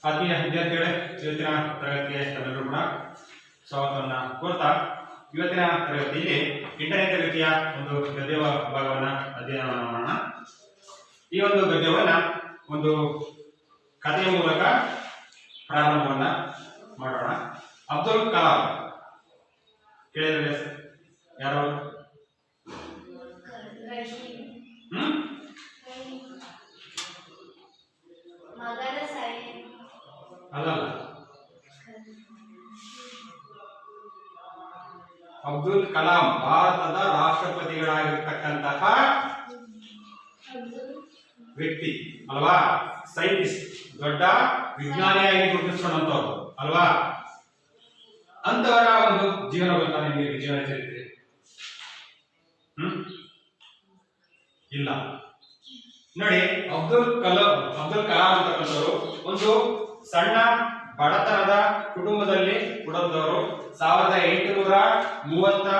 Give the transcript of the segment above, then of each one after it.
ಆತ್ಮೀಯ ವಿದ್ಯಾರ್ಥಿಗಳೇ, ಇವತ್ತಿನ ತರಗತಿಗೆ ತಮ್ಮೆಲ್ಲರೂ ಕೂಡ ಸ್ವಾಗತವನ್ನ ಕೋರ್ತಾ ಇವತ್ತಿನ ತರಗತಿಯಲ್ಲಿ 8ನೇ ತರಗತಿಯ ಒಂದು ಗದ್ಯ ಭಾಗವನ್ನ ಅಧ್ಯಯನ ಮಾಡೋಣ. ಈ ಒಂದು ಗದ್ಯವನ್ನ ಒಂದು ಕಥೆಯ ಮೂಲಕ ಪ್ರಾರಂಭವನ್ನ ಮಾಡೋಣ. ಅಬ್ದುಲ್ ಕಲಾಂ ಕೇಳಿದ್ರೆ ಯಾರು? ಅಲ್ಲ, ಅಬ್ದುಲ್ ಕಲಾಂ ಭಾರತದ ರಾಷ್ಟ್ರಪತಿಗಳಾಗಿರ್ತಕ್ಕಂತಹ ವ್ಯಕ್ತಿ ಅಲ್ವಾ? ಸೈಂಟಿಸ್ಟ್, ದೊಡ್ಡ ವಿಜ್ಞಾನಿಯಾಗಿ ಗುರುತಿಸಿಕೊಂಡಂತವ್ರು ಅಲ್ವಾ? ಅಂತವರ ಒಂದು ಜೀವನ ಗೊತ್ತಾ ನಿಮಗೆ? ಜೀವನ ಚರಿತ್ರೆ ಇಲ್ಲ ನೋಡಿ. ಅಬ್ದುಲ್ ಕಲಾಂ ಅಂತಕ್ಕಂಥವ್ರು ಒಂದು ಸಣ್ಣ ಬಡತನದ ಕುಟುಂಬದಲ್ಲಿ ಹುಟ್ಟಿದವರು. 1831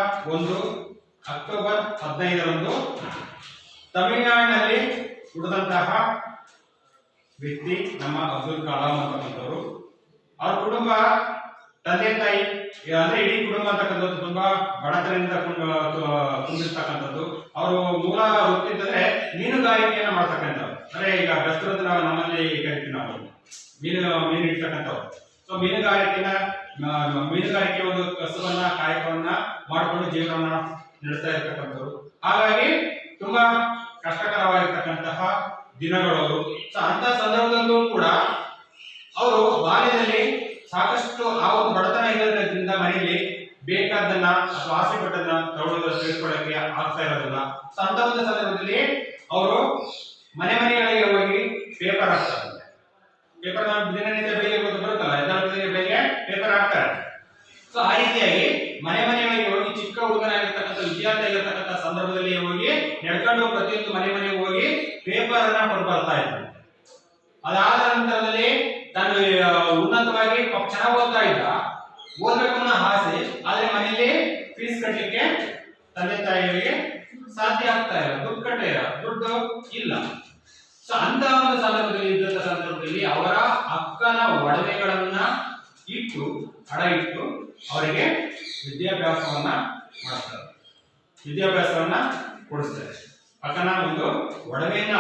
ಅಕ್ಟೋಬರ್ 15ರಂದು ತಮಿಳುನಾಡಿನಲ್ಲಿ ಹುಟ್ಟಿದಂತಹ ವ್ಯಕ್ತಿ ನಮ್ಮ ಅಬ್ದುಲ್ ಕಲಾಂ ಅಂತಕ್ಕಂಥವ್ರು. ಅವ್ರ ಕುಟುಂಬ, ತಂದೆ ತಾಯಿ ಅಂದ್ರೆ ಇಡೀ ಕುಟುಂಬ ಅಂತಕ್ಕಂಥದ್ದು ತುಂಬಾ ಬಡತನದಿಂದ ತುಂಬಿರ್ತಕ್ಕಂಥದ್ದು. ಅವರು ಮೂಲ ವೃತ್ತಿ ಅಂತಂದ್ರೆ ಮೀನುಗಾರಿಕೆಯನ್ನ ಮಾಡ್ತಕ್ಕಂಥವ್ರು. ಅಂದ್ರೆ ಈಗ ಬೆಸ್ತರು ನಾವು ನಮ್ಮಲ್ಲಿ ಕರಿತೀವಿ, ನಾವು ಮೀನು ಇಡ್ತಕ್ಕಂಥವ್ರು. ಸೊ ಮೀನುಗಾರಿಕೆ ಒಂದು ಕಸುಬನ್ನ, ಕಾಯಕವನ್ನ ಮಾಡಿಕೊಂಡು ಜೀವನವನ್ನ ನಡೆಸ್ತಾ ಇರ್ತಕ್ಕಂಥವ್ರು. ಹಾಗಾಗಿ ತುಂಬಾ ಕಷ್ಟಕರವಾಗಿರ್ತಕ್ಕಂತಹ ದಿನಗಳು. ಸೊ ಅಂತ ಸಂದರ್ಭದಲ್ಲೂ ಕೂಡ ಅವರು ಬಾಲ್ಯದಲ್ಲಿ ಸಾಕಷ್ಟು ಆ ಒಂದು ಬಡತನ ಇರೋದ್ರಿಂದ ಮನೆಯಲ್ಲಿ ಬೇಕಾದನ್ನ ಅಥವಾ ಆಸೆ ಪಟ್ಟದನ್ನ ತಿಳ್ಕೊಳ್ಳಕ್ಕೆ ಆಗ್ತಾ ಇರೋದಿಲ್ಲ. ಸೊ ಅಂತ ಒಂದು ಸಂದರ್ಭದಲ್ಲಿ ಅವರು ಮನೆಗಳಿಗೆ ಹೋಗಿ ಪೇಪರ್ ಹಾಕ್ತಾರೆ. ಪೇಪರ್ ದಿನನಿತ್ಯ ಬೆಳಿಗ್ಗೆ ಬರುತ್ತಲ್ಲ, 14 ಬೆಳಿಗ್ಗೆ ಪೇಪರ್ ಹಾಕ್ತಾರೆ. ಸೊ ಆ ರೀತಿಯಾಗಿ ಮನೆಗಳಿಗೆ ಹೋಗಿ ಚಿಕ್ಕ ಹುಡುಗನಾಗಿರ್ತಕ್ಕಂಥ ವಿದ್ಯಾರ್ಥಿ ಆಗಿರ್ತಕ್ಕಂಥ ಸಂದರ್ಭದಲ್ಲಿ ಹೋಗಿ ನಡ್ಕೊಂಡು ಪ್ರತಿಯೊಂದು ಮನೆಗೆ ಹೋಗಿ ಪೇಪರ್ ಅನ್ನ ಕೊಟ್ಟು ಬರ್ತಾ ಇದ್ದಾರೆ. ಅದಾದ ನಂತರದಲ್ಲಿ ತಾನು ಉನ್ನತವಾಗಿ ಚೆನ್ನಾಗಿ ಓದ್ತಾ ಇದ್ದ, ಓದ್ಬೇಕು ಅನ್ನೋ ಆಸೆ, ಆದ್ರೆ ಮನೆಯಲ್ಲಿ ಫೀಸ್ ಕಟ್ಟಲಿಕ್ಕೆ ತಂದೆ ತಾಯಿಗಳಿಗೆ ಸಾಧ್ಯ ಆಗ್ತಾ ಇಲ್ಲ, ದುಡ್ಡು ಇಲ್ಲ. ಸೊ ಅಂತ ಒಂದು ಸಂದರ್ಭದಲ್ಲಿ ಅವರ ಅಕ್ಕನ ಒಡವೆಗಳನ್ನ ಅಡ ಇಟ್ಟು ಅವರಿಗೆ ವಿದ್ಯಾಭ್ಯಾಸವನ್ನ ಮಾಡ್ತಾರೆ, ವಿದ್ಯಾಭ್ಯಾಸವನ್ನ ಕೊಡಿಸ್ತಾರೆ. ಅಕ್ಕನ ಒಂದು ಒಡವೆಯನ್ನ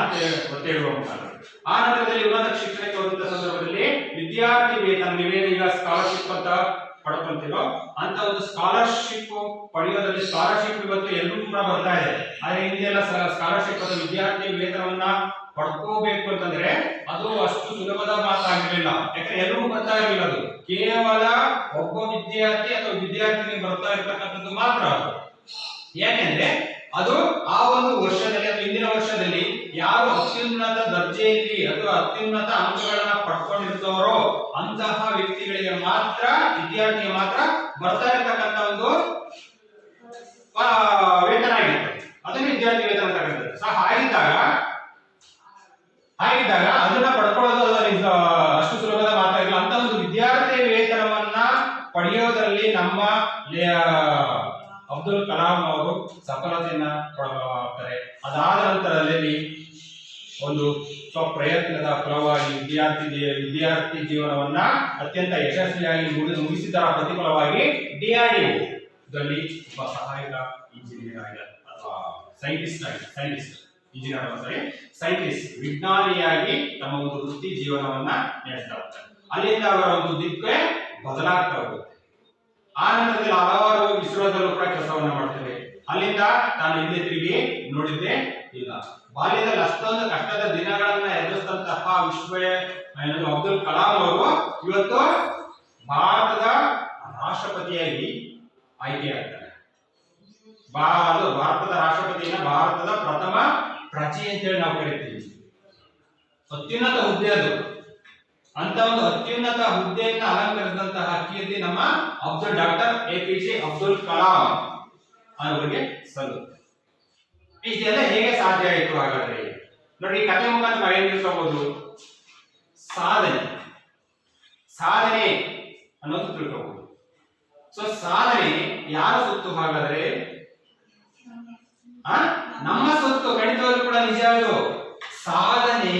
ಒತ್ತೆ ಇಡುವಂತಾರೆ. ಆ ನಂತರದಲ್ಲಿ ಉನ್ನತ ಶಿಕ್ಷಣಕ್ಕೆ ಹೋದಂತ ಸಂದರ್ಭದಲ್ಲಿ ವಿದ್ಯಾರ್ಥಿ ವೇತನ, ನೀವೇನು ಈಗ ಸ್ಕಾಲರ್ಶಿಪ್ ಅಂತ ಪಡ್ಕೊಂತೀರೋ ಅಂತ ಒಂದು ಸ್ಕಾಲರ್ಶಿಪ್ ಪಡೆಯೋದ್ರಲ್ಲಿ, ಸ್ಕಾಲರ್ಶಿಪ್ ಇವತ್ತು ಎಲ್ಲರೂ ಕೂಡ ಬರ್ತಾ ಇದೆ. ಆದ್ರೆ ಹಿಂದೆಲ್ಲ ಸ್ಕಾಲರ್ಶಿಪ್ ಅಥವಾ ವಿದ್ಯಾರ್ಥಿ ವೇತನವನ್ನ ಪಡ್ಕೋಬೇಕು ಅಂತಂದ್ರೆ ಅದು ಅಷ್ಟು ಸುಲಭದ ಮಾತಾಗಿರಲಿಲ್ಲ. ಯಾಕಂದ್ರೆ ಎಲ್ಲರೂ ಬರ್ತಾ ಇರಲಿಲ್ಲ. ಅದು ಕೇವಲ ಒಬ್ಬ ವಿದ್ಯಾರ್ಥಿ ಅಥವಾ ವಿದ್ಯಾರ್ಥಿನಿ ಬರ್ತಾ ಇರ್ತಕ್ಕಂಥದ್ದು ಮಾತ್ರ. ಅದು ಯಾಕೆಂದ್ರೆ ಅದು ಆ ಒಂದು ವರ್ಷದಲ್ಲಿ ಅಥವಾ ಇಂದಿನ ವರ್ಷದಲ್ಲಿ ಯಾರು ಅತ್ಯುನ್ನತ ದರ್ಜೆಯಲ್ಲಿ ಅಥವಾ ಅತ್ಯುನ್ನತ ಅಂಕಗಳನ್ನ ಪಡ್ಕೊಂಡಿರ್ತಾರೋ ಅಂತಹ ವ್ಯಕ್ತಿಗಳಿಗೆ ಮಾತ್ರ, ವಿದ್ಯಾರ್ಥಿಗೆ ಮಾತ್ರ ಬರ್ತಾ ಇರ್ತಕ್ಕಂಥ ಒಂದು ವೇತನ ಆಗಿರ್ತದೆ. ಅದನ್ನ ವಿದ್ಯಾರ್ಥಿ ವೇತನ ಅಂತಕ್ಕಂಥದ್ದು. ಸೊ ಹಾಗಿದ್ದಾಗ ಅದನ್ನ ಪಡ್ಕೊಳ್ಳೋದು ಅಷ್ಟು ಸುಲಭದ ಮಾತಾಗಿಲ್ಲ. ಅಂತ ಒಂದು ವಿದ್ಯಾರ್ಥಿ ವೇತನವನ್ನ ಪಡೆಯೋದ್ರಲ್ಲಿ ನಮ್ಮ ಅಬ್ದುಲ್ ಕಲಾಂ ಅವರು ಸಫಲತೆಯನ್ನ ಪಡ್ತಾರೆ. ಅದಾದ ನಂತರದಲ್ಲಿ ಒಂದು ಸ್ವಪ್ರಯತ್ನದ ಫಲವಾಗಿ ವಿದ್ಯಾರ್ಥಿ ಜೀವನವನ್ನ ಅತ್ಯಂತ ಯಶಸ್ವಿಯಾಗಿ ಮುಗಿಸಿದರ ಪ್ರತಿಫಲವಾಗಿ DRDO ದಲ್ಲಿ ಒಬ್ಬ ಸಹಾಯಕ ಇಂಜಿನಿಯರ್ ಆಗಿ ಅಥವಾ ಸೈಂಟಿಸ್ಟ್ ವಿಜ್ಞಾನಿಯಾಗಿ ತಮ್ಮ ಒಂದು ವೃತ್ತಿ ಜೀವನವನ್ನ ನಡೆಸ್ತಾ ಹೋಗ್ತಾರೆ. ಅಲ್ಲಿಂದ ಅವರ ಒಂದು ದಿಕ್ಕೇ ಬದಲಾಗ್ತಾ ಹೋಗುತ್ತೆ. ಆ ನಂತರದಲ್ಲಿ ಹಲವಾರು ಇಸ್ರೋದಲ್ಲೂ ಕೂಡ ಕೆಲಸವನ್ನ ಮಾಡ್ತೇವೆ. ಅಲ್ಲಿಂದ ತಾನು ಹಿಂದೆ ತಿರುಗಿ ನೋಡಿದ್ದೇ ಇಲ್ಲ. ಬಾಲ್ಯದಲ್ಲಿ ಅಷ್ಟೊಂದು ಕಷ್ಟದ ದಿನಗಳನ್ನ ಎದುರಿಸಿದಂತಹ ಅಬ್ದುಲ್ ಕಲಾಂ ಅವರು ಇವತ್ತು ಭಾರತದ ರಾಷ್ಟ್ರಪತಿಯಾಗಿ ಆಯ್ಕೆಯಾಗ್ತಾರೆ. ಭಾರತದ ರಾಷ್ಟ್ರಪತಿಯನ್ನ ಭಾರತದ ಪ್ರಥಮ ಪ್ರಜೆ ಅಂತೇಳಿ ನಾವು ಕರಿತೀವಿ. ಅತ್ಯುನ್ನತ ಹುದ್ದೆ ಅದು. ಅಂತ ಒಂದು ಅತ್ಯುನ್ನತ ಹುದ್ದೆಯನ್ನು ಅಲಂಕರಿಸಿದಂತಹ ಕೀರ್ತಿ ನಮ್ಮ ಡಾಕ್ಟರ್ APJ ಅಬ್ದುಲ್ ಕಲಾಂ ಅವರಿಗೆ ಸಲ್ಲುತ್ತೆ. ಇದೆಲ್ಲ ಹೇಗೆ ಸಾಧ್ಯ ಆಯಿತು ಹಾಗಾದ್ರೆ ನೋಡಿ, ಈ ಕಥೆ ಮುಖಾಂತರ ನಾವೇನ್ ತಿಳ್ಕೋಬಹುದು? ಸಾಧನೆ ಅನ್ನೋದು ತಿಳ್ಕೋಬಹುದು. ಸೊ ಸಾಧನೆ ಯಾರ ಸೊತ್ತು ಹಾಗಾದ್ರೆ? ನಮ್ಮ ಸೊತ್ತು. ಖಂಡಿತವಾಗ್ಲೂ ಕೂಡ ನಿಜ. ಅದು ಸಾಧನೆ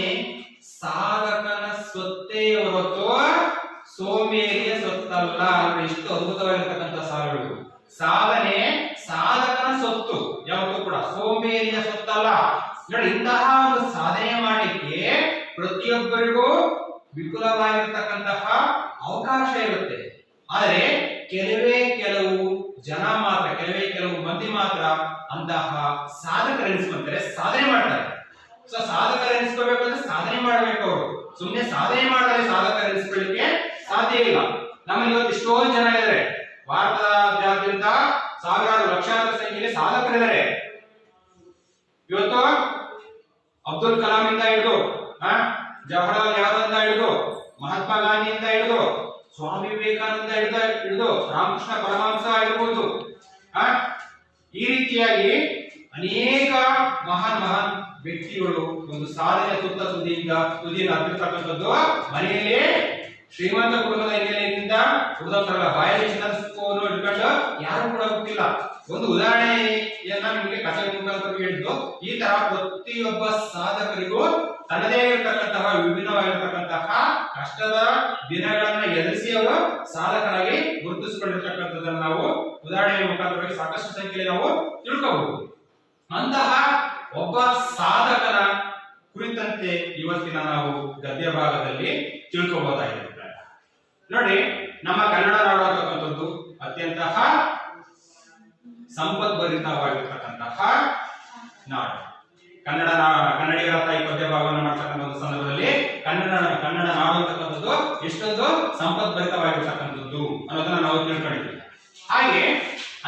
ಸಾಧಕನ ಸ್ವತ್ತೇ ಹೊರತು ಸೋಮೇರಿಯ ಸೊತ್ತಲ್ಲ ಅಂದ್ರೆ ಎಷ್ಟು ಅದ್ಭುತವಾಗಿರ್ತಕ್ಕಂಥ ಸಾಲುಗಳು. ಸಾಧನೆ ಸಾಧಕನ ಸೊತ್ತು, ಯಾವತ್ತೂ ಕೂಡ ಸೋಮೇರಿಯ ಸೊತ್ತಲ್ಲ. ನೋಡಿ, ಇಂತಹ ಒಂದು ಸಾಧನೆ ಮಾಡಲಿಕ್ಕೆ ಪ್ರತಿಯೊಬ್ಬರಿಗೂ ವಿಪುಲವಾಗಿರ್ತಕ್ಕಂತಹ ಅವಕಾಶ ಇರುತ್ತೆ. ಆದರೆ ಕೆಲವು ಜನ ಮಾತ್ರ, ಕೆಲವು ಮಂದಿ ಮಾತ್ರ ಅಂತಹ ಸಾಧಕರೆನಿಸ್ಕೊಂತಾರೆ, ಸಾಧನೆ ಮಾಡ್ತಾರೆ. ಸೊ ಸಾಧಕರೆನಿಸ್ಕೋಬೇಕಂದ್ರೆ ಸಾಧನೆ ಮಾಡ್ಬೇಕು. ಅವರು ಸುಮ್ಮನೆ ಸಾಧನೆ ಮಾಡಿದ್ರೆ ಸಾಧಕರೆನಿಸ್ಕೊಳ್ಳಿಕ್ಕೆ ಸಾಧ್ಯ ಇಲ್ಲ. ನಮ್ಮಲ್ಲಿ ಇವತ್ತು ಎಷ್ಟೊಂದು ಜನ ಇದ್ದಾರೆ, ಭಾರತದಾದ್ಯಂತ ಸಾವಿರಾರು ಲಕ್ಷಾಂತರ ಸಂಖ್ಯೆಯಲ್ಲಿ ಸಾಧಕರಿದ್ದಾರೆ. ಇವತ್ತು ಅಬ್ದುಲ್ ಕಲಾಂ ಇಂದ ಹಿಡಿದು ಜವಾಹರಲಾಲ್ ನೆಹರು ಇಂದ ಹಿಡಿದು ಮಹಾತ್ಮ ಗಾಂಧಿಯಿಂದ ಹಿಡಿದು ಸ್ವಾಮಿ ವಿವೇಕಾನಂದ ಹಿಡಿದು ರಾಮಕೃಷ್ಣ ಪರಮಹಂಸ ಆಗಿರ್ಬೋದು, ಈ ರೀತಿಯಾಗಿ ಅನೇಕ ಮಹಾನ್ ವ್ಯಕ್ತಿಗಳು ಒಂದು ಸಾಧನೆ ತುದಿಯಿಂದ ಹತ್ತಿರ್ತಕ್ಕಂಥದ್ದು. ಮನೆಯಲ್ಲಿ ಶ್ರೀಮಂತ ಕುಟುಂಬದ ಹಿನ್ನೆಲೆಯಿಂದ ಉಳಿದವರ ಬಾಯಲ್ಲಿ ಚಿನ್ನವನ್ನು ಇಟ್ಕೊಂಡು ಯಾರು ಕೂಡ ಗೊತ್ತಿಲ್ಲ. ಒಂದು ಉದಾಹರಣೆಯನ್ನ ನಿಮಗೆ ಕಥೆ ಮುಖಾಂತರ ಹೇಳಿದ್ದು, ಈ ತರ ಪ್ರತಿಯೊಬ್ಬ ಸಾಧಕರಿಗೂ ತನ್ನದೇ ಇರತಕ್ಕಂತಹ ವಿಭಿನ್ನವಾಗಿರತಕ್ಕಂತಹ ಕಷ್ಟದ ದಿನಗಳನ್ನ ಎದುರಿಸಿ ಅವರು ಸಾಧಕರಾಗಿ ಗುರುತಿಸಿಕೊಂಡಿರ್ತಕ್ಕಂಥದ್ದನ್ನು ನಾವು ಉದಾಹರಣೆಯ ಮುಖಾಂತರವಾಗಿ ಸಾಕಷ್ಟು ಸಂಖ್ಯೆಯಲ್ಲಿ ನಾವು ತಿಳ್ಕೋಬಹುದು. ಅಂತಹ ಒಬ್ಬ ಸಾಧಕನ ಕುರಿತಂತೆ ಇವತ್ತಿನ ನಾವು ಗದ್ಯ ಭಾಗದಲ್ಲಿ ತಿಳ್ಕೋಬಹುದಾಗಿರುತ್ತೆ. ನೋಡಿ, ನಮ್ಮ ಕನ್ನಡ ನಾಡು ಅಂತಕ್ಕಂಥದ್ದು ಅತ್ಯಂತ ಸಂಪದ್ಭರಿತವಾಗಿರ್ತಕ್ಕಂತಹ ನಾಡು. ಕನ್ನಡಿಗರ ತಾಯಿ ಪದ್ಯ ಭಾಗವನ್ನು ಮಾಡ್ತಕ್ಕಂಥ ಒಂದು ಸಂದರ್ಭದಲ್ಲಿ ಕನ್ನಡ ನಾಡು ಅಂತಕ್ಕಂಥದ್ದು ಎಷ್ಟೊಂದು ಸಂಪದ್ಭರಿತವಾಗಿರ್ತಕ್ಕಂಥದ್ದು ಅನ್ನೋದನ್ನ ನಾವು ತಿಳ್ಕೊಂಡಿದ್ದೀವಿ. ಹಾಗೆ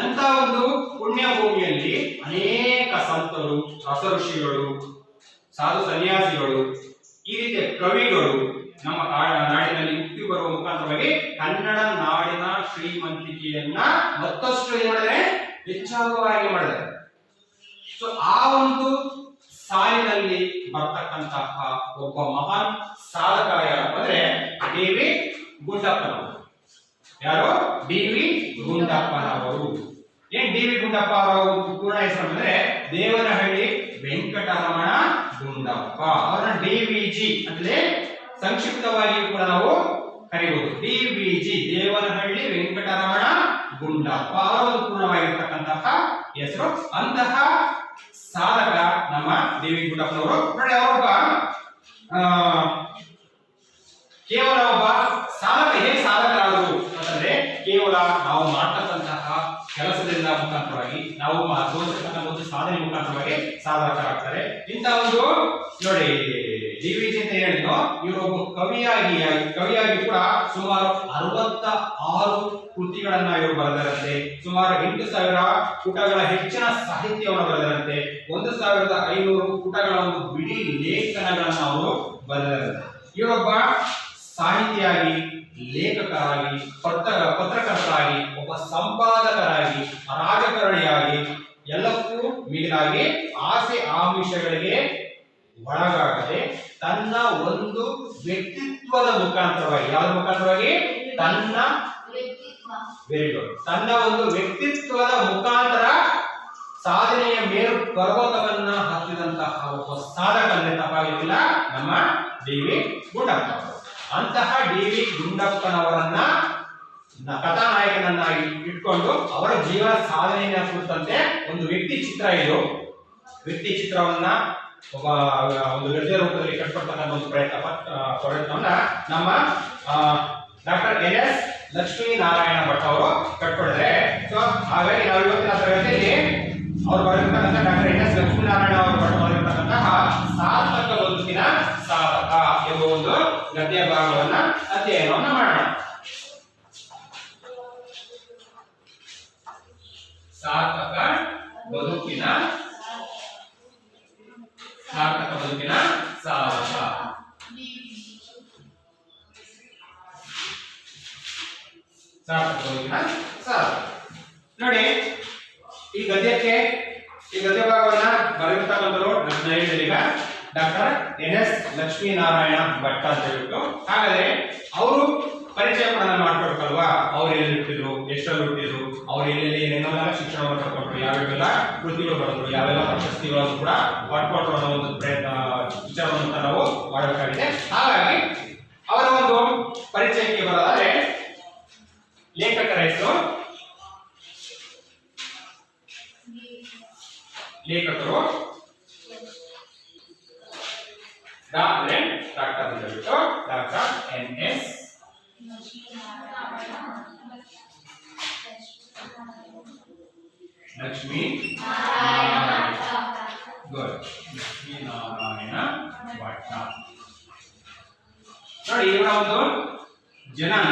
ಅಂತ ಒಂದು ಪುಣ್ಯ ಭೂಮಿಯಲ್ಲಿ ಅನೇಕ ಸಂತರು, ರಸಋಷಿಗಳು, ಸಾಧು ಸನ್ಯಾಸಿಗಳು, ಈ ರೀತಿಯ ಕವಿಗಳು ನಮ್ಮ ನಾಡಿನಲ್ಲಿ ಹುಟ್ಟಿ ಬರುವ ಮುಖಾಂತರವಾಗಿ ಕನ್ನಡ ನಾಡಿನ ಶ್ರೀಮಂತಿಕೆಯನ್ನ ಮತ್ತಷ್ಟು ಏನ್ ಮಾಡಿದರೆ, ಹೆಚ್ಚಾಗುವ ಹಾಗೆ ಮಾಡಿದ್ದಾರೆ. ಸೊ ಆ ಒಂದು ಸಾಲಿನಲ್ಲಿ ಬರ್ತಕ್ಕಂತಹ ಒಬ್ಬ ಮಹಾನ್ ಸಾಧಕ ಯಾರು ಅಂದ್ರೆ ಡಿ.ವಿ. ಗುಂಡಪ್ಪನವರು. ಯಾರು? ಡಿ.ವಿ. ಗುಂಡಪ್ಪನವರು. ಏನ್ ಡಿ.ವಿ. ಗುಂಡಪ್ಪ ಅವರ ಪೂರ್ಣ ಹೆಸರು ಅಂದ್ರೆ ದೇವನಹಳ್ಳಿ ವೆಂಕಟರಮಣ ಗುಂಡಪ್ಪ. ಅವರನ್ನ ಡಿ.ವಿ.ಜಿ ಅಂತಲೇ ಸಂಕ್ಷಿಪ್ತವಾಗಿ ಕೂಡ ನಾವು ಕರೆಯುವುದು. ಡಿ.ವಿ.ಜಿ ದೇವನಹಳ್ಳಿ ವೆಂಕಟರಮಣ ಗುಂಡಪ್ಪ ಅವರ ಪೂರ್ಣವಾಗಿರ್ತಕ್ಕಂತಹ ಹೆಸರು. ಅಂತಹ ಸಾಧಕ ನಮ್ಮ ಡಿ.ವಿ. ಗುಂಡಪ್ಪನವರು. ನೋಡಿ, ಅವರೊಬ್ಬ ಕೇವಲ ಒಬ್ಬ ಸಾಧಕ ಹೇಗೆ ಸಾಧಕರಾದರು ಅಂತಂದ್ರೆ ಕೇವಲ ನಾವು ಮಾಡ್ತಕ್ಕಂತಹ ಕೆಲಸದಿಂದ ಮುಖಾಂತರವಾಗಿ, ನಾವು ತೋರಿಸ್ತಕ್ಕಂಥ ಒಂದು ಸಾಧನೆ ಮುಖಾಂತರವಾಗಿ ಸಾಧಕರಾಗ್ತಾರೆ. ಇಂಥ ಒಂದು ನೋಡಿ, ಡಿ.ವಿ.ಜಿ ಅಂತ ಹೇಳಿದ್ರು, ಇವರೊಬ್ಬ ಕವಿಯಾಗಿ ಕೂಡ ಸುಮಾರು 66 ಕೃತಿಗಳನ್ನ ಇವರು ಬರೆದರಂತೆ. ಸುಮಾರು 8,000 ಪುಟಗಳ ಹೆಚ್ಚಿನ ಸಾಹಿತ್ಯವನ್ನು ಬರೆದರಂತೆ. 1,500 ಪುಟಗಳ ಒಂದು ಬಿಡಿ ಲೇಖನಗಳನ್ನ ಅವರು ಬರೆದರಂತೆ. ಇವರೊಬ್ಬ ಸಾಹಿತಿಯಾಗಿ, ಲೇಖಕರಾಗಿ, ಪತ್ರಕರ್ತರಾಗಿ, ಒಬ್ಬ ಸಂಪಾದಕರಾಗಿ, ರಾಜಕಾರಣಿಯಾಗಿ, ಎಲ್ಲಕ್ಕೂ ಮಿಗಿಲಾಗಿ ಆಸೆ ಆಮಿಷಗಳಿಗೆ ಒಳಗಾಗದೆ ತನ್ನ ಒಂದು ವ್ಯಕ್ತಿತ್ವದ ಮುಖಾಂತರವಾಗಿ, ಯಾವ್ದ್ರ ಮುಖಾಂತರವಾಗಿ? ತನ್ನ ಒಂದು ವ್ಯಕ್ತಿತ್ವದ ಮುಖಾಂತರ ಸಾಧನೆಯ ಮೇರು ಪರ್ವತವನ್ನ ಹತ್ತಿದಂತಹ ಒಬ್ಬ ಸಾಧಕ ಅಂದ್ರೆ ತಪ್ಪಾಗಿಲ್ಲ, ನಮ್ಮ ಡಿ.ವಿ. ಗುಂಡಪ್ಪ. ಅಂತಹ ಡಿ.ವಿ. ಗುಂಡಪ್ಪನವರನ್ನ ಕಥಾನಾಯಕನನ್ನಾಗಿ ಇಟ್ಕೊಂಡು ಅವರ ಜೀವನ ಸಾಧನೆಯ ಕುರಿತಂತೆ ಒಂದು ವ್ಯಕ್ತಿ ಚಿತ್ರ ಇದು. ವ್ಯಕ್ತಿ ಚಿತ್ರವನ್ನ ಒಂದು ಗದ್ಯ ರೂಪದಲ್ಲಿ ಕಟ್ಕೊಡ್ತಕ್ಕಂಥ ಒಂದು ಪ್ರಯತ್ನವನ್ನ ನಮ್ಮ ಡಾಕ್ಟರ್ ಎನ್.ಎಸ್. ಲಕ್ಷ್ಮೀನಾರಾಯಣ ಭಟ್ ಅವರು ಕಟ್ಕೊಡಿದ್ರೆ. ಸೊ ಹಾಗಾಗಿ ನಾವು ಇವತ್ತಿನ ತರಗತಿಯಲ್ಲಿ ಅವರು ಬರೆದಿರ್ತಕ್ಕಂಥ ಡಾಕ್ಟರ್ ಎನ್.ಎಸ್. ಲಕ್ಷ್ಮೀನಾರಾಯಣ ಅವರು ಬರೆದಿರ್ತಕ್ಕಂತಹ ಸಾರ್ಥಕ ಬದುಕಿನ ಸಾಧಕ ಎಂಬ ಒಂದು ಗದ್ಯ ಭಾಗವನ್ನ ಅಧ್ಯಯನವನ್ನ ಮಾಡೋಣ. ಸಾರ್ಥಕ ಬದುಕಿನ ಸಾಧಕ. ನೋಡಿ, ಈ ಗದ್ಯ ಭಾಗವನ್ನ ಬರೆದಿರ್ತಕ್ಕಂಥವರು ಈಗ ಡಾಕ್ಟರ್ ಎನ್.ಎಸ್. ಲಕ್ಷ್ಮೀನಾರಾಯಣ ಭಟ್ ಅಂತ ಹೇಳ್ಬಿಟ್ಟು. ಹಾಗಾದ್ರೆ ಅವರು ಪರಿಚಯ ಕೂಡ ಮಾಡ್ಕೊಡ್ಬೇಕಲ್ವಾ? ಅವ್ರು ಎಲ್ಲಿ ಹುಟ್ಟಿದ್ರು, ಎಷ್ಟರಲ್ಲಿ ಹುಟ್ಟಿದ್ರು, ಅವ್ರು ಎಲ್ಲೆಲ್ಲಿ ಏನೆಲ್ಲ ಶಿಕ್ಷಣವನ್ನು ಪಡ್ಕೊಂಡ್ರು, ಯಾವ್ಯಾವೆಲ್ಲ ಕೃತಿಗಳು ಬರೆದ್ರು, ಯಾವೆಲ್ಲ ಪ್ರಶಸ್ತಿಗಳನ್ನು ಕೂಡ ಪಡ್ಕೊಂಡ್ರು ಅನ್ನೋ ಒಂದು ವಿಚಾರವನ್ನು ನಾವು ಮಾಡಬೇಕಾಗಿದೆ. ಹಾಗಾಗಿ ಅವರ ಒಂದು ಪರಿಚಯಕ್ಕೆ ಬರೋದಾದ್ರೆ ಡಾ ಅಂದ್ರೆ ಡಾಕ್ಟರ್ ಅಂತ ಹೇಳ್ಬಿಟ್ಟು ಡಾಕ್ಟರ್ NS ಲಕ್ಷ್ಮೀ ಗುಡ್ ಲಕ್ಷ್ಮೀ ನಾರಾಯಣ ಭಟ್ಟ. ನೋಡಿ ಇವರ ಒಂದು ಜನನ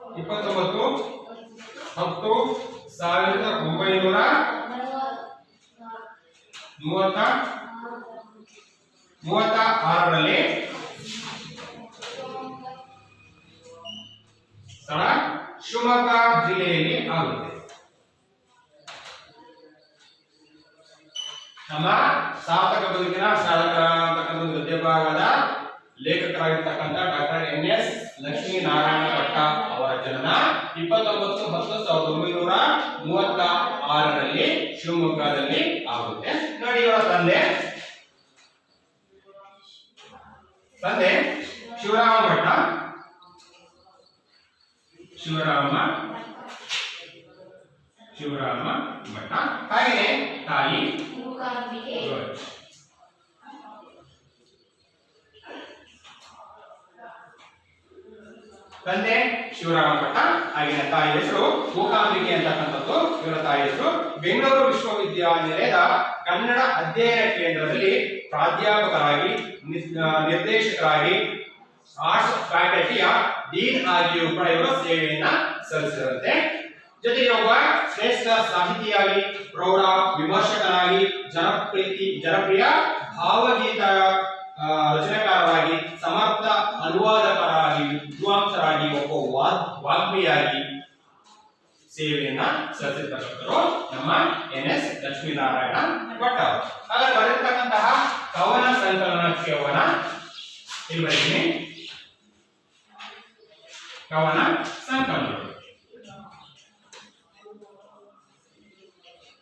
1936ರಲ್ಲಿ ಸ್ಥಳ ಶಿವಮೊಗ್ಗ ಜಿಲ್ಲೆಯಲ್ಲಿ ಆಗುತ್ತೆ. ನಮ್ಮ ಸಾರ್ಥಕ ಬದುಕಿನ ಸಾಧಕ ಅಂತಕ್ಕಂಥ ಗದ್ಯ ಭಾಗದ ಲೇಖಕರಾಗಿರ್ತಕ್ಕಂಥ ಡಾಕ್ಟರ್ NS ಲಕ್ಷ್ಮೀನಾರಾಯಣ ಭಟ್ಟ ಅವರ ಜನನ 29/10/1936ರಲ್ಲಿ ಶಿವಮೊಗ್ಗದಲ್ಲಿ ಆಗುತ್ತೆ. ನೋಡಿ ಇವರ ತಂದೆ ಶಿವರಾಮ ಭಟ್ಟ, ಶಿವರಾಮ ಭಟ್ಟ. ಹಾಗೆಯೇ ತಾಯಿ ತಂದೆ ಶಿವರಾಮ ಭಟ್ಟ, ಹಾಗೆಯೇ ತಾಯಿ ಹೆಸರು ಮೂಕಾಂಬಿಕೆ ಅಂತಕ್ಕಂಥದ್ದು. ಇವರ ತಾಯಿ ಹೆಸರು ಬೆಂಗಳೂರು ವಿಶ್ವವಿದ್ಯಾನಿಲಯದ ಕನ್ನಡ ಅಧ್ಯಯನ ಕೇಂದ್ರದಲ್ಲಿ ಪ್ರಾಧ್ಯಾಪಕರಾಗಿ, ನಿರ್ದೇಶಕರಾಗಿ, ಆರ್ಟ್ಸ್ ಫ್ಯಾಕಲ್ಟಿಯ ಡೀನ್ ಆಗಿಯೂ ಕೂಡ ಇವರು ಸೇವೆಯನ್ನ ಸಲ್ಲಿಸಿರುತ್ತೆ. ಜೊತೆಗೆ ಒಬ್ಬ ಶ್ರೇಷ್ಠ ಸಾಹಿತಿಯಾಗಿ, ಪ್ರೌಢ ವಿಮರ್ಶಕರಾಗಿ, ಜನಪ್ರಿಯ ಭಾವಗೀತ ರಚನೆಕಾರರಾಗಿ, ಸಮರ್ಥ ಅನುವಾದಕರಾಗಿ, ವಿದ್ವಾಂಸರಾಗಿ, ಒಬ್ಬ ವಾಗ್ಮಿಯಾಗಿ ಸೇವೆಯನ್ನ ಸಲ್ಲಿಸಿರ್ತಕ್ಕಂಥವರು ನಮ್ಮ NS ಲಕ್ಷ್ಮೀನಾರಾಯಣ ಭಟ್ಟ ಅವರು. ಹಾಗಾಗಿ ಬರೆದಿರ್ತಕ್ಕಂತಹ ಕವನ ಸಂಕಲನಕ್ಕೆ ಅವನ ಇಲ್ಲಿ ಬರೀತೀನಿ, ಕವನ ಸಂಕಲನಗಳು.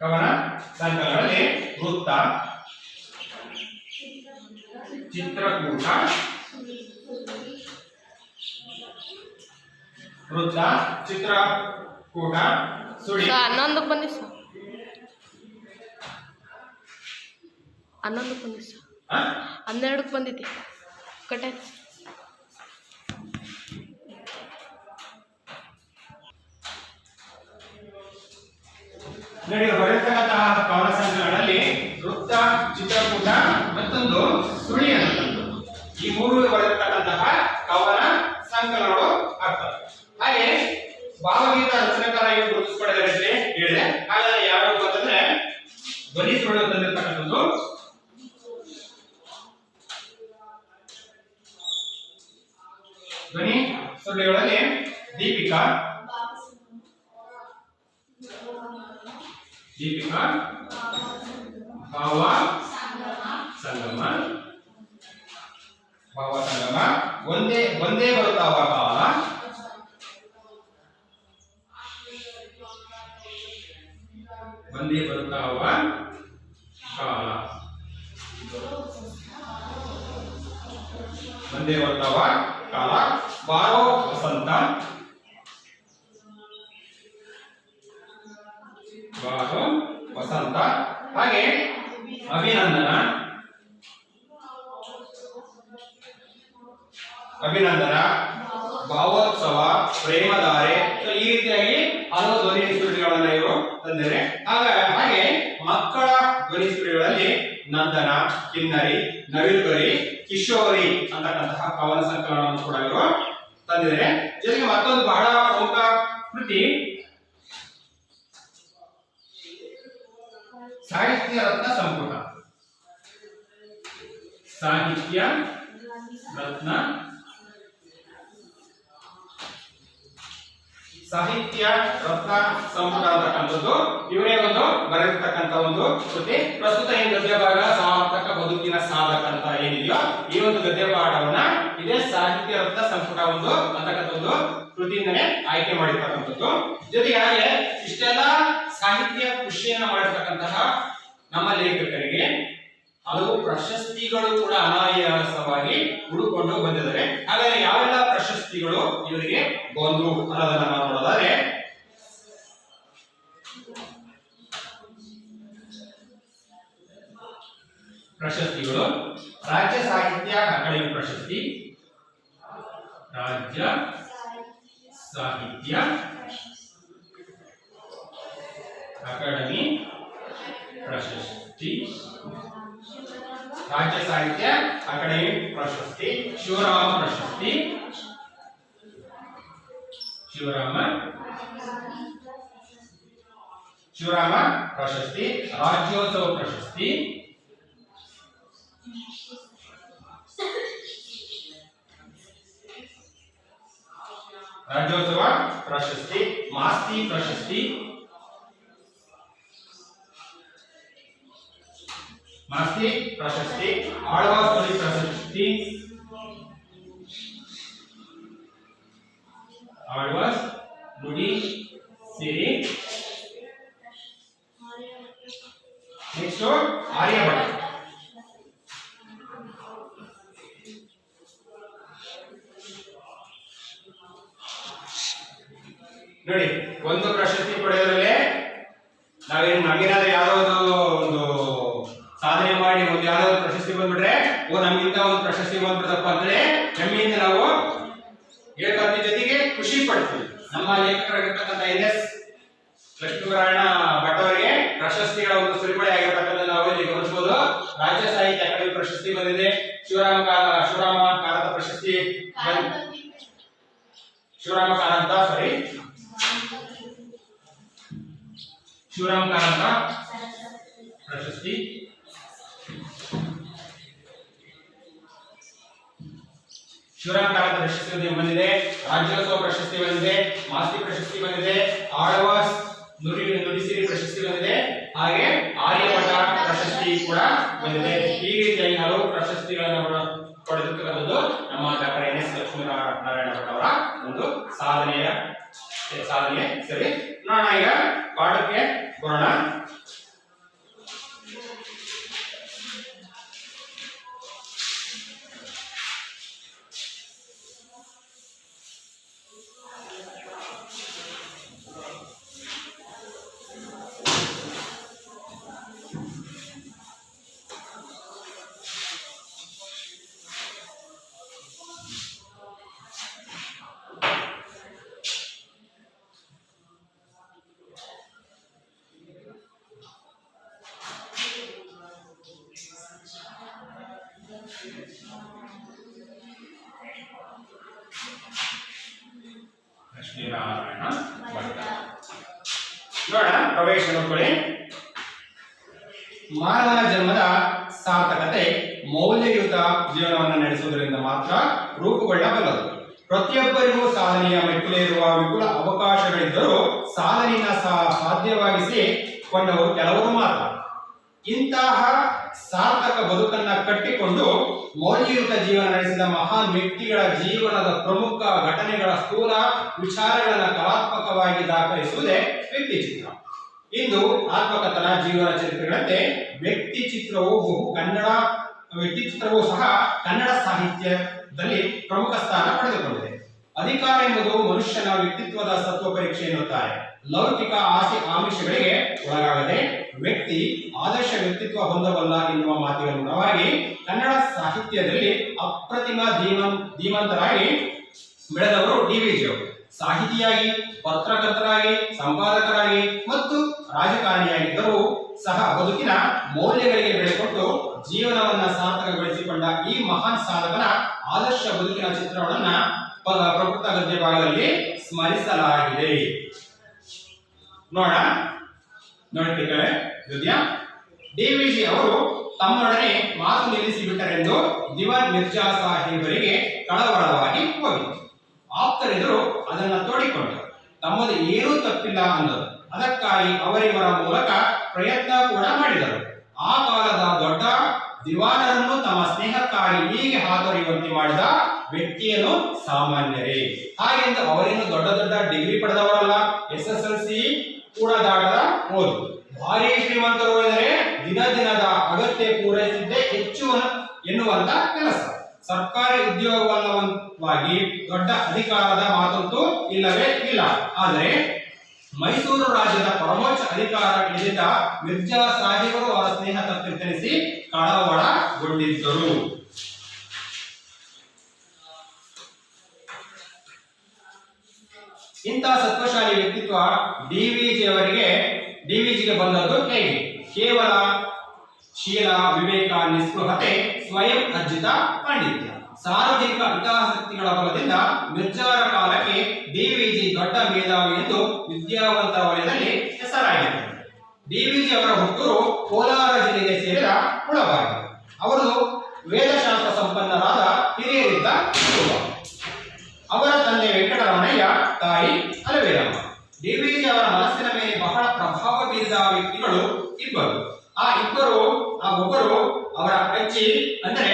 ಕವನ ಸಂಕಲನದಲ್ಲಿ ವೃತ್ತ, ಚಿತ್ರಕೂಟ, ಸುಳಿ. 11ಕ್ಕೆ ಬಂದಿ ಸರ್, 11ಕ್ಕೆ ಬಂದಿ ಸರ್, 12ಕ್ಕೆ ಬಂದಿತಿ ಕಟ್ಟಾಯ್ತು. ನೋಡಿ ಬರೆಯತಕ್ಕಂತಹ ಕವನ ಸಂಕಲನಗಳಲ್ಲಿ ವೃತ್ತ, ಚಿತ್ರಕೂಟ ಮತ್ತೊಂದು ಸುಳಿ ಅನ್ನೋದು, ಈ ಮೂರು ಬರೆದಿರ್ತಕ್ಕಂತಹ ಕವನ ಸಂಕಲನಗಳು ಆಗ್ತವೆ. ಹಾಗೆ ಭಾವಗೀತ ರಚನೆಕಾರರಾಗಿ ಗುರುತಿಸಿಕೊಂಡಿದ್ದಾರೆ ಹೇಳಿದೆ. ಹಾಗಾದ್ರೆ ಯಾವ್ಯಾವ ಅಂತಂದ್ರೆ ಧ್ವನಿ ಸುಳ್ಳು ತಂದಿರ್ತಕ್ಕಂಥದ್ದು, ಧ್ವನಿ ಸುಳ್ಳುಗಳಲ್ಲಿ ದೀಪಿಕಾ, ಭಾವ ಸಂಗಮ, ಒಂದೇ ಬರುತ್ತಾವ ಕಾಲ, ಒಂದೇ ಬರುತ್ತಾವ ಕಾಲ, ಒಂದೇ ಬರ್ತಾವ ಕಾಲ, ಬಾರೋ ವಸಂತ, ಬಾರೋ ವಸಂತ. ಹಾಗೆ ಅಭಿನಂದನ, ಭಾವೋತ್ಸವ, ಪ್ರೇಮಧಾರೆ. ಈ ರೀತಿಯಾಗಿ ಹಲವು ಧ್ವನಿ ಸುರುಳಿಗಳನ್ನ ಇವರು ತಂದಿದ್ದಾರೆ. ಹಾಗೆ ಮಕ್ಕಳ ಧ್ವನಿ ಸುರುಳಿಗಳಲ್ಲಿ ನಂದನ, ಕಿನ್ನರಿ, ನವಿಲುಗರಿ, ಕಿಶೋರಿ ಅಂತಕ್ಕಂತಹ ಕವನ ಸಂಕಲನವನ್ನು ಕೂಡ ಇವರು ತಂದಿದ್ದಾರೆ. ಜೊತೆಗೆ ಮತ್ತೊಂದು ಬಹಳ ಪ್ರಮುಖ ಕೃತಿ ಸಾಹಿತ್ಯ ರತ್ನ ಸಂಪುಟ, ಸಾಹಿತ್ಯ ರತ್ನ ಸಂಪುಟ ಅಂತಕ್ಕಂಥದ್ದು ಇವರೇ ಒಂದು ಬರೆದಿರ್ತಕ್ಕಂಥ ಒಂದು ಕೃತಿ. ಪ್ರಸ್ತುತ ಈ ಗದ್ಯ ಭಾಗ ಸಾರ್ಥಕ ಬದುಕಿನ ಸಾಧಕ ಅಂತ ಏನಿದೆಯೋ ಈ ಒಂದು ಗದ್ಯ ಪಾಠವನ್ನ ಇದೇ ಸಾಹಿತ್ಯ ರತ್ನ ಸಂಪುಟ ಒಂದು ಅಂತಕ್ಕಂಥದ್ದು ಕೃತಿಯಿಂದನೇ ಆಯ್ಕೆ ಮಾಡಿರ್ತಕ್ಕಂಥದ್ದು. ಜೊತೆಗೆ ಹಾಗೆ ಇಷ್ಟೆಲ್ಲ ಸಾಹಿತ್ಯ ಕೃಷಿಯನ್ನ ಮಾಡಿರ್ತಕ್ಕಂತಹ ನಮ್ಮ ಲೇಖಕರಿಗೆ ಹಲವು ಪ್ರಶಸ್ತಿಗಳು ಕೂಡ ಅನಾಯಾಸವಾಗಿ ಹುಡುಕೊಂಡು ಬಂದಿದ್ದಾರೆ. ಹಾಗಾದ್ರೆ ಯಾವೆಲ್ಲ ಪ್ರಶಸ್ತಿಗಳು ಇವರಿಗೆ ಬಂದು ಅನ್ನೋದನ್ನ ನಾವು ನೋಡೋದಾದ್ರೆ, ಪ್ರಶಸ್ತಿಗಳು. ರಾಜ್ಯ ಸಾಹಿತ್ಯ ಅಕಾಡೆಮಿ ಪ್ರಶಸ್ತಿ, ರಾಜ್ಯ ಸಾಹಿತ್ಯ ಅಕಾಡೆಮಿ ಪ್ರಶಸ್ತಿ, ರಾಜ್ಯ ಸಾಹಿತ್ಯ ಅಕಾಡೆಮಿ ಪ್ರಶಸ್ತಿ, ಶಿವರಾಮ ಪ್ರಶಸ್ತಿ, ಶಿವರಾಮ ಪ್ರಶಸ್ತಿ, ರಾಜ್ಯೋತ್ಸವ ಪ್ರಶಸ್ತಿ, ರಾಜ್ಯೋತ್ಸವ ಪ್ರಶಸ್ತಿ, ಮಾಸ್ತಿ ಪ್ರಶಸ್ತಿ, ಮಾಸ್ತಿ ಪ್ರಶಸ್ತಿ, ಆಳ್ವಾಸ್ ನುಡಿ ಪ್ರಶಸ್ತಿ, ಆಳ್ವಾಸ್ ನುಡಿ ಸಿರಿ, ನೆಕ್ಸ್ಟ್ ಆರ್ಯಭಟ. ನೋಡಿ, ಒಂದು ಪ್ರಶಸ್ತಿ ಪಡೆಯೋದ್ರಲ್ಲೇ ನಮಗೇನಾದ್ರೂ ಯಾವ್ದೋ ಒಂದು ಸಾಧನೆ ಮಾಡಿ ಒಂದು ಯಾವ್ದೋ ಒಂದು ಪ್ರಶಸ್ತಿ ಬಂದ್ಬಿಟ್ರೆ, ನಮ್ಗಿಂತ ಒಂದು ಪ್ರಶಸ್ತಿ ಬಂದ್ಬಿಡ್ತಪ್ಪ ಅಂದ್ರೆ ಹೆಮ್ಮೆಯಿಂದ ನಾವು ಹೇಳ್ಕೊಳ್ತೀವಿ, ಜೊತೆಗೆ ಖುಷಿ ಪಡ್ತೀವಿ. ನಮ್ಮ ಲೇಖಕರಾಗಿರ್ತಕ್ಕಂಥ NS ಲಕ್ಷ್ಮೀನಾರಾಯಣ ಭಟ್ ಅವರಿಗೆ ಪ್ರಶಸ್ತಿಗಳ ಒಂದು ಸುರಿಮಳೆ ಆಗಿರ್ತಕ್ಕಂಥ ನಾವು ಇಲ್ಲಿ ಗಮನಿಸಬಹುದು. ರಾಜ್ಯ ಸಾಹಿತ್ಯ ಅಕಾಡೆಮಿ ಪ್ರಶಸ್ತಿ ಬಂದಿದೆ, ಶಿವರಾಮ ಕಾರಂತ ಪ್ರಶಸ್ತಿ, ಶಿವರಾಮ ಕಾರಂತ ಪ್ರಶಸ್ತಿ, ಶಿವರಾಮ ಕಾರಂತ ಪ್ರಶಸ್ತಿ ಬಂದಿದೆ, ರಾಜ್ಯೋತ್ಸವ ಪ್ರಶಸ್ತಿ ಬಂದಿದೆ, ಮಾಸ್ತಿ ಪ್ರಶಸ್ತಿ ಬಂದಿದೆ, ಆಳ್ವಾಸ್ ನುಡಿಸಿರಿ ಪ್ರಶಸ್ತಿ ಬಂದಿದೆ, ಹಾಗೆ ಆರ್ಯಭಟ ಪ್ರಶಸ್ತಿ ಕೂಡ ಬಂದಿದೆ. ಈ ರೀತಿಯಾಗಿ ಹಲವು ಪ್ರಶಸ್ತಿಗಳನ್ನು ಪಡೆದಿರ್ತಕ್ಕಂಥದ್ದು ನಮ್ಮ ಡಾಕ್ಟರ್ NS ಲಕ್ಷ್ಮೀನಾರಾಯಣ ಭಟ್ ಅವರ ಒಂದು ಸಾಧನೆ. ಸರಿ, ನೋಡೋಣ ಈಗ ಪಾಠಕ್ಕೆ ಬರೋಣ. ಲಕ್ಷ್ಮೀನಾರಾಯಣ ಭಟ್ ನೋಡೋಣ. ಪ್ರವೇಶ ನೋಡ್ಕೊಳ್ಳಿ. ಮಾನವನ ಜನ್ಮದ ಸಾರ್ಥಕತೆ ಮೌಲ್ಯಯುತ ಜೀವನವನ್ನು ನಡೆಸುವುದರಿಂದ ಮಾತ್ರ ರೂಪುಗೊಳ್ಳಬಲ್ಲದು. ಪ್ರತಿಯೊಬ್ಬರಿಗೂ ಸಾಧನೆಯ ಮೆಟ್ಟಿಲೇರುವ ವಿಪುಲ ಅವಕಾಶಗಳಿದ್ದರೂ ಸಾಧನೆಯನ್ನು ಸಾಧ್ಯವಾಗಿಸಿಕೊಂಡವರು ಕೆಲವರು ಮಾತ್ರ. ಇಂತಹ ಸಾರ್ಥಕ ಬದುಕನ್ನ ಕಟ್ಟಿಕೊಂಡು ಮೌಲ್ಯಯುತ ಜೀವನ ನಡೆಸಿದ ಮಹಾನ್ ವ್ಯಕ್ತಿಗಳ ಜೀವನದ ಪ್ರಮುಖ ಘಟನೆಗಳ ಸ್ಥೂಲ ವಿಚಾರಗಳನ್ನು ಕಲಾತ್ಮಕವಾಗಿ ದಾಖಲಿಸುವುದೇ ವ್ಯಕ್ತಿ ಚಿತ್ರ. ಇಂದು ಆತ್ಮಕಥನ ಜೀವನ ಚರಿತ್ರೆಗಳಂತೆ ವ್ಯಕ್ತಿ ಚಿತ್ರವೂ ಸಹ ಕನ್ನಡ ಸಾಹಿತ್ಯದಲ್ಲಿ ಪ್ರಮುಖ ಸ್ಥಾನ ಪಡೆದುಕೊಂಡಿದೆ. ಅಧಿಕಾರ ಎಂಬುದು ಮನುಷ್ಯನ ವ್ಯಕ್ತಿತ್ವದ ಸತ್ವ ಪರೀಕ್ಷೆ ಎನ್ನುತ್ತಾರೆ. ಲೌಕಿಕ ಆಸೆ ಆಮಿಷಗಳಿಗೆ ಒಳಗಾಗದೆ ವ್ಯಕ್ತಿ ಆದರ್ಶ ವ್ಯಕ್ತಿತ್ವ ಹೊಂದಬಲ್ಲ ಎನ್ನುವ ಮಾತಿಗೆ ಅನುಗುಣವಾಗಿ ಕನ್ನಡ ಸಾಹಿತ್ಯದಲ್ಲಿ ಅಪ್ರತಿಮ ಧೀಮಂತರಾಗಿ ಬೆಳೆದವರು DVG ಅವರು. ಸಾಹಿತಿಯಾಗಿ, ಪತ್ರಕರ್ತರಾಗಿ, ಸಂಪಾದಕರಾಗಿ ಮತ್ತು ರಾಜಕಾರಣಿಯಾಗಿದ್ದರೂ ಸಹ ಬದುಕಿನ ಮೌಲ್ಯಗಳಿಗೆ ಬೆಳೆಕೊಟ್ಟು ಜೀವನವನ್ನ ಸಾರ್ಥಕಗೊಳಿಸಿಕೊಂಡ ಈ ಮಹಾನ್ ಸಾಧಕನ ಆದರ್ಶ ಬದುಕಿನ ಚಿತ್ರಣವನ್ನ ಪ್ರಕೃತ ಗದ್ಯ ಭಾಗದಲ್ಲಿ ಸ್ಮರಿಸಲಾಗಿದೆ. ನೋಡ್ತಿದ್ದಾರೆ ಗದ್ಯ. DVG ಅವರು ತಮ್ಮೊಡನೆ ಮಾತು ನಿಲ್ಲಿಸಿ ಬಿಟ್ಟರೆಂದು ದಿವಾನ್ ಮಿರ್ಜಾ ಸಾಹೇಬರಿಗೆ ಕಳವಳವಾಗಿ ಹೋಗಿತು. ಆಪ್ತರೆದುರು ಅದನ್ನ ತೋಡಿಕೊಂಡರು. ತಮ್ಮದು ಏನೂ ತಪ್ಪಿಲ್ಲ ಅಂದರು. ಅದಕ್ಕಾಗಿ ಅವರಿವರ ಮೂಲಕ ಪ್ರಯತ್ನ ಕೂಡ ಮಾಡಿದರು. ಆ ಕಾಲದ ದೊಡ್ಡ ದಿವಾನರನ್ನು ತಮ್ಮ ಸ್ನೇಹಕ್ಕಾಗಿ ಹೀಗೆ ಹಾತೊರೆಯುವಂತೆ ಮಾಡಿದ ವ್ಯಕ್ತಿಯನ್ನು ಸಾಮಾನ್ಯರೇ. ಹಾಗೆಂದು ಅವರೇನು ದೊಡ್ಡ ದೊಡ್ಡ ಡಿಗ್ರಿ ಪಡೆದವರಲ್ಲ, SSLC ಕೂಡ ದಾಟದ ಓದು. ಭಾರಿ ಶ್ರೀಮಂತರು ಎಂದರೆ ದಿನದ ಅಗತ್ಯ ಪೂರೈಸಿದ್ದೇ ಹೆಚ್ಚು ಎನ್ನುವಂತ ಕೆಲಸ. ಸರ್ಕಾರಿ ಉದ್ಯೋಗವಲ್ಲವಾಗಿ ದೊಡ್ಡ ಅಧಿಕಾರದ ಮಾತಂತೂ ಇಲ್ಲವೇ ಇಲ್ಲ. ಆದರೆ ಮೈಸೂರು ರಾಜ್ಯದ ಪರಮೋಚ್ಚ ಅಧಿಕಾರ ಹಿಡಿದಿದ್ದ ಮಿರ್ಜಾ ಸಾಹೇಬರು ಅವರ ಸ್ನೇಹ ತಪ್ಪಿತರಿಸಿ ಕಳವಳಗೊಂಡಿದ್ದರು. ಇಂತಹ ಸತ್ವಶಾಲಿ ವ್ಯಕ್ತಿತ್ವ ಡಿವಿಜಿಗೆ ಬಂದದ್ದು ಹೇಗೆ? ಕೇವಲ ಶೀಲ, ವಿವೇಕ, ನಿಸ್ಪೃಹತೆ, ಸ್ವಯಂ ಅರ್ಜಿತ ಪಾಂಡಿತ್ಯ, ಸಾರ್ವಜನಿಕ ಹಿತಾಸಕ್ತಿಗಳ ಬಲದಿಂದ ಮಿರ್ಜಾರ ಕಾಲಕ್ಕೆ ಡಿವಿಜಿ ದೊಡ್ಡ ಮೇಧಾವಿ ಎಂದು ವಿದ್ಯಾವಂತರ ವಲಯದಲ್ಲಿ ಹೆಸರಾಗಿದೆ. ಡಿವಿಜಿ ಅವರ ಹುಟ್ಟೂರು ಕೋಲಾರ ಜಿಲ್ಲೆಗೆ ಸೇರಿದ ಮುಳಬಾಗಿ. ಅವರು ವೇದಶಾಸ್ತ್ರ ಸಂಪನ್ನರಾದ ಹಿರಿಯರಿದ್ದ ಕುಟುಂಬ. ಅವರ ತಂದೆ ವೆಂಕಟರಮಣಯ್ಯ, ತಾಯಿ ಅಲವೇರಮ್ಮ. ಡಿವಿಜಿ ಅವರ ಮನಸ್ಸಿನ ಮೇಲೆ ಬಹಳ ಪ್ರಭಾವ ಬೀರಿದ ವ್ಯಕ್ತಿಗಳು ಇಬ್ಬರು. ಒಬ್ಬರು ಅವರ ಅಜ್ಜಿ, ಅಂದರೆ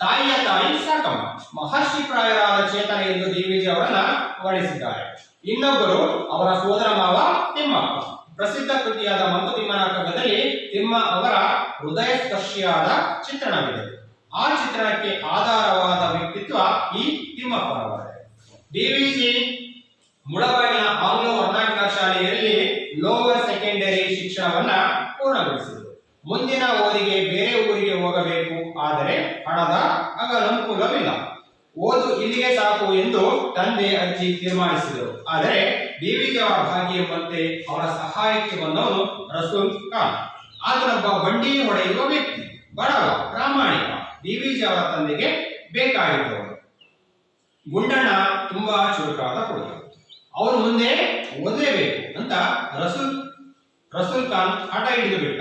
ತಾಯಿಯ ತಾಯಿ ಸಾಕಮ್ಮ, ಮಹರ್ಷಿ ಪ್ರಾಯರಾದ ಚೇತನ ಎಂದು ಡಿವಿಜಿ ಅವರನ್ನ ವರ್ಣಿಸಿದ್ದಾರೆ. ಇನ್ನೊಬ್ಬರು ಅವರ ಸೋದರ ಮಾವ ತಿಮ್ಮಪ್ಪ. ಪ್ರಸಿದ್ಧ ಕೃತಿಯಾದ ಮಂಕುತಿಮ್ಮನ ಕಗ್ಗದಲ್ಲಿ ತಿಮ್ಮ ಅವರ ಹೃದಯ ಸ್ಪರ್ಶಿಯಾದ ಚಿತ್ರಣವಿದೆ. ಆ ಚಿತ್ರಣಕ್ಕೆ ಆಧಾರವಾದ ವ್ಯಕ್ತಿತ್ವ ಈ ತಿಮ್ಮಪ್ಪನವರೇ. ಡಿವಿಜಿ ಮುಳಬಾಗಿಲ ಆಂಗ್ಲೋ ವರ್ನಾಕ್ಯುಲರ್ ಶಾಲೆಯಲ್ಲಿ ಲೋವರ್ ಸೆಕೆಂಡರಿ ಶಿಕ್ಷಣವನ್ನ ಪೂರ್ಣಗೊಳಿಸಿದರು. ಮುಂದಿನ ಓದಿಗೆ ಬೇರೆ ಊರಿಗೆ ಹೋಗಬೇಕು, ಆದರೆ ಹಣದ ಅನುಕೂಲವಿಲ್ಲ. ಓದು ಇಲ್ಲಿಗೆ ಸಾಕು ಎಂದು ತಂದೆ ಅಜ್ಜಿ ತೀರ್ಮಾನಿಸಿದರು. ಆದರೆ ಡಿವಿಜಿ ಅವರ ಭಾಗ್ಯ ಎಂಬಂತೆ ಅವರ ಸಹಾಯಕ್ಕೆ ಬಂದವನು ರಸೂಲ್ ಖಾನ್. ಆತನೊಬ್ಬ ಬಂಡಿ ಹೊಡೆಯುವ ವ್ಯಕ್ತಿ, ಬಡವ, ಪ್ರಾಮಾಣಿಕ. ಡಿವಿಜಿ ಅವರ ತಂದೆಗೆ ಬೇಕಾಗಿದ್ದವರು. ಗುಂಡಣ್ಣ ತುಂಬಾ ಚುರುಕಾದ ಹುಡುಗ. ಅವರು ಮುಂದೆ ಓದಲೇಬೇಕು ಅಂತ ರಸೂಲ್ ಖಾನ್ ಹಠ ಹಿಡಿದು ಬಿಟ್ಟ.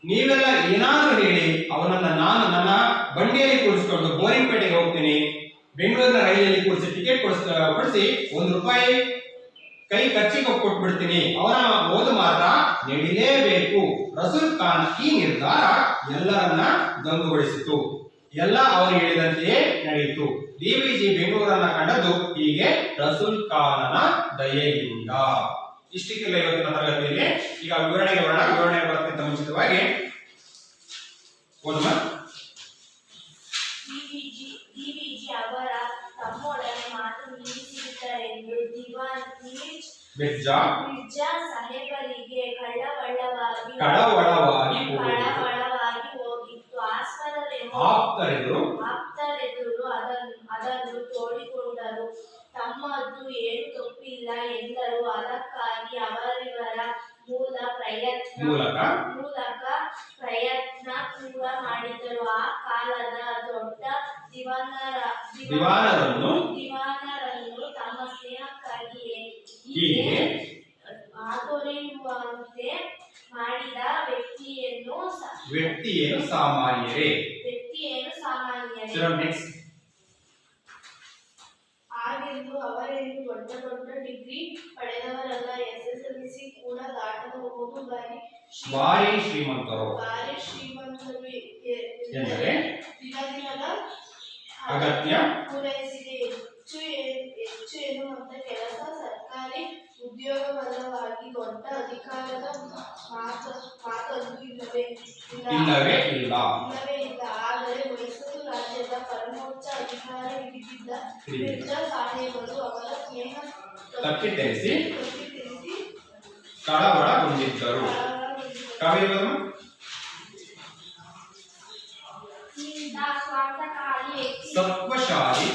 ನೀವೆಲ್ಲ ಏನಾದರೂ ಹೇಳಿ ಅವನನ್ನ ನಾನು ನನ್ನ ಬಂಡಿಯಲ್ಲಿ ಕೂರಿಸಿಕೊಂಡು ಬೋರಿಂಗ್ಪೇಟೆಗೆ ಹೋಗ್ತೀನಿ, ಬೆಂಗಳೂರಿನ ರೈಲಲ್ಲಿ ಕೂರಿಸಿ ಟಿಕೆಟ್ ಕೊಡಿಸಿ ₹1 ಕೈ ಖರ್ಚಿಗೆ ಕೊಟ್ಬಿಡ್ತೀನಿ, ಅವನ ಓದು ಮಾತ್ರ ನಡಿಲೇಬೇಕು. ರಸೂಲ್ ಖಾನ್ ಈ ನಿರ್ಧಾರ ಎಲ್ಲರನ್ನ ದಂಗುಗೊಳಿಸಿತು. ಎಲ್ಲ ಅವರು ಹೇಳಿದಂತೆಯೇ ನಡೆಯಿತು. ಡಿವಿಜಿ ಬೆಂಗಳೂರನ್ನ ಕಂಡದ್ದು ಹೀಗೆ ರಸೂಲ್ ಖಾನನ ದಯೆಯಿಂದ. ಇಷ್ಟಕ್ಕೆಲ್ಲ ಇವತ್ತಿನ ತರಗತಿಯಲ್ಲಿ ಈಗ ವಿವರಣೆಗೆ ಬರೋಣ. ವಿವರಣೆ ಬರೋಕ್ಕಿಂತ ಮುಂಚಿತವಾಗಿ ಓದುವ. ಡಿವಿಜಿ ಅವರ ತಮ್ಮೊಡನೆ ಮಾತು ನಿಲ್ಲಿಸಿದ್ದರೆಂದು ದಿವಾನ್ ಮಿರ್ಜಾ ಸಾಹೇಬರಿಗೆ ಕಳವಳವಾಗಿ ಹೋಗಿತ್ತು. ಆಪ್ತರೆದುರು ಅದನ್ನು ತೋಡಿಕೊಂಡರು. ತಮ್ಮದು ಏನು ತಪ್ಪಿಲ್ಲ ಎಂದರು. ಅದಕ್ಕಾಗಿ ಅವರಿವರ ಮೂಲಕ ಪ್ರಯತ್ನ ಕೂಡ ಮಾಡಿದರು. ಆ ಕಾಲದ ದೊಡ್ಡ ದಿವಾನರನ್ನು ತಮ್ಮ ಸ್ನೇಹಕ್ಕಾಗಿ ಹೀಗೆ ಆದೊರೆಯುವಂತೆ ಮಾಡಿದ ವ್ಯಕ್ತಿಯೇನು ಸಾಮಾನ್ಯರೇ. ಹಾಗೆಂದು ಅವರೇನು ದೊಡ್ಡ ಡಿಗ್ರಿ ಪಡೆದವರಲ್ಲ. SSLC ಕೂಡ ದಾಟದ ಓದುಗಾರಿ ಭಾರಿ ಶ್ರೀಮಂತರು ಎಂದರೆ ದಿನದ ಅಗತ್ಯ ಪೂರೈಸಿದೆ. ಹೆಚ್ಚು ಎನ್ನುವಂತ ಕೆಲಸ ಸರ್ಕಾರಿ ಉದ್ಯೋಗವಲ್ಲವಾಗಿ ದೊಡ್ಡ ಅಧಿಕಾರದ ಮಾತೊಂದು ಇಲ್ಲವೇ ಇಲ್ಲ. ಆದರೆ ಮೈಸೂರು ರಾಜ್ಯದ ಪರಮೋಚ್ಚ ಅಧಿಕಾರ ಹಿಡಿದಿದ್ದ ಮಿರ್ಜಾ ಸಾಹೇಬರು ಅವರ ಸ್ನೇಹ ತಪ್ಪಿತರಿಸಿ ಕಳವಳಗೊಂಡಿದ್ದರು. ಕವಿಗಳು ಸತ್ವಶಾಲಿ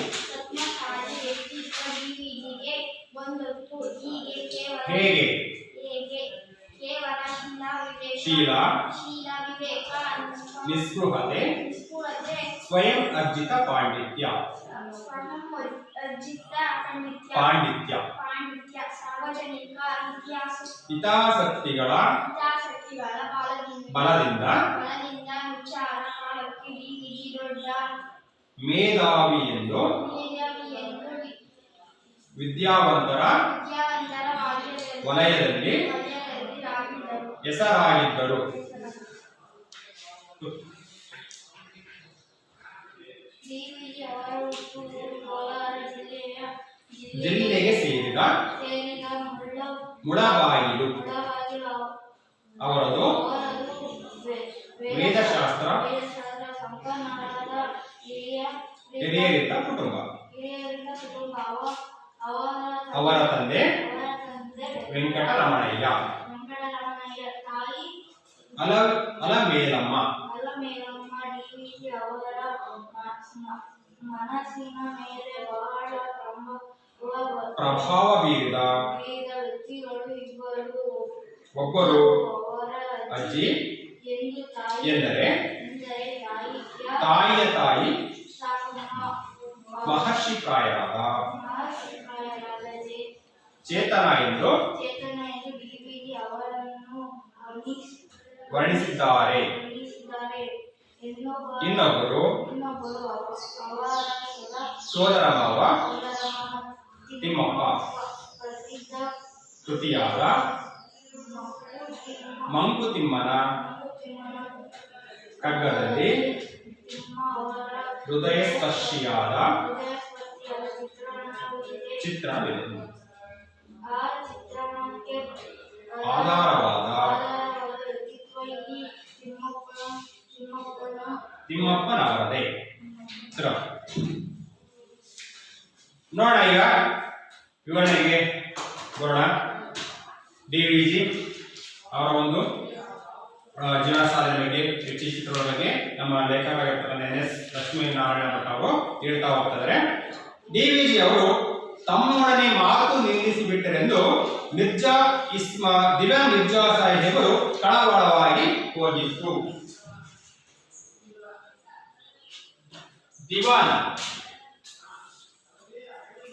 ವ್ಯಕ್ತಿತ್ವ ಡಿವಿಜಿಗೆ ಬಂದದ್ದು ಹೇಗೆ? ಕೇವಲ ಶೀಲ, ವಿವೇಕ, ನಿಸ್ಪೃಹತೆ, ಸ್ವಯಂ ಅರ್ಜಿತ ಪಾಂಡಿತ್ಯ, ಸಾರ್ವಜನಿಕ ಹಿತಾಸಕ್ತಿಗಳ ಬಲದಿಂದ ವಿಚಾರ ಕಾಲಕ್ಕೆ ಡಿವಿಜಿ ದೊಡ್ಡ ಮೇಧಾವಿ ಎಂದು ವಿದ್ಯಾವಂತರ ವಲಯದಲ್ಲಿ ಹೆಸರಾಗಿದ್ದರು. ಜಿಲ್ಲೆಗೆ ಸೇರಿದ ಮುಳಬಾಗಿಲು. ಅವರದು ವೇದಶಾಸ್ತ್ರ ಹಿರಿಯರಿದ್ದ ಕುಟುಂಬ. ಅವರ ತಂದೆ ವೆಂಕಟರಮಣಯ್ಯ. ಅಲಮೇಲಮ್ಮ ಅಲಮೇಲಮ್ಮ ಡಿವಿಜಿ ಅವರ ಮನಸ್ಸಿನ ಮೇಲೆ ಬಹಳ ಪ್ರಭಾವ ಬೀರಿದ ವ್ಯಕ್ತಿಗಳು ಇಬ್ಬರು. ಒಬ್ಬರು ಅವರ ಅಜ್ಜಿ ಎಂದು ಎಂದರೆ ತಾಯಿಯ ತಾಯಿಯ ತಾಯಿ ಮಹರ್ಷಿ ಮಹರ್ಷಿಪ್ರಾಯರಾದ ಪ್ರಾಯರಾದ ಚೇತನ ಎಂದು ಚೇತನ ಎಂದು ಡಿವಿಜಿ ಅವರನ್ನು ವರ್ಣಿಸಿದ್ದಾರೆ. ಇನ್ನೊಬ್ಬರು ಅವರ ಸೋದರ ಮಾವ ಸೋದರ ತಿಮ್ಮಪ್ಪ ಪ್ರಸಿದ್ಧ ಕೃತಿಯಾದ ಮಂಕುತಿಮ್ಮನ ಕಗ್ಗದಲ್ಲಿ ಹೃದಯ ಸ್ಪರ್ಶಿಯಾದ ಚಿತ್ರಣವಿದೆ. ಆ ಚಿತ್ರಣಕ್ಕೆ ಆಧಾರವಾದ ವ್ಯಕ್ತಿತ್ವ ತಿಮ್ಮಪ್ಪನವರದೇ. ನೋಡೋಣ ಈಗ ವಿವರಣೆಗೆ ಬರೋಣ. ಡಿವಿಜಿ ಅವರ ಒಂದು ಜೀವನ ಸಾಧನೆ ಬಗ್ಗೆ, ವ್ಯಕ್ತಿ ಚಿತ್ರದ ಬಗ್ಗೆ ನಮ್ಮ ಲೇಖಕರಾಗಿರ್ತಕ್ಕಂಥ NS ಲಕ್ಷ್ಮೀನಾರಾಯಣ ಭಟ್ ಅವರು ಹೇಳ್ತಾ ಹೋಗ್ತಾರೆ. ಡಿವಿಜಿ ಅವರು ತಮ್ಮೊಡನೆ ಮಾತು ನಿಲ್ಲಿಸಿಬಿಟ್ಟರೆಂದು ದಿವ್ಯಾ ಮಿರ್ಜಾ ಸಾಹೇಬರು ಕಳವಳವಾಗಿ ಹೋಗಿತ್ತು.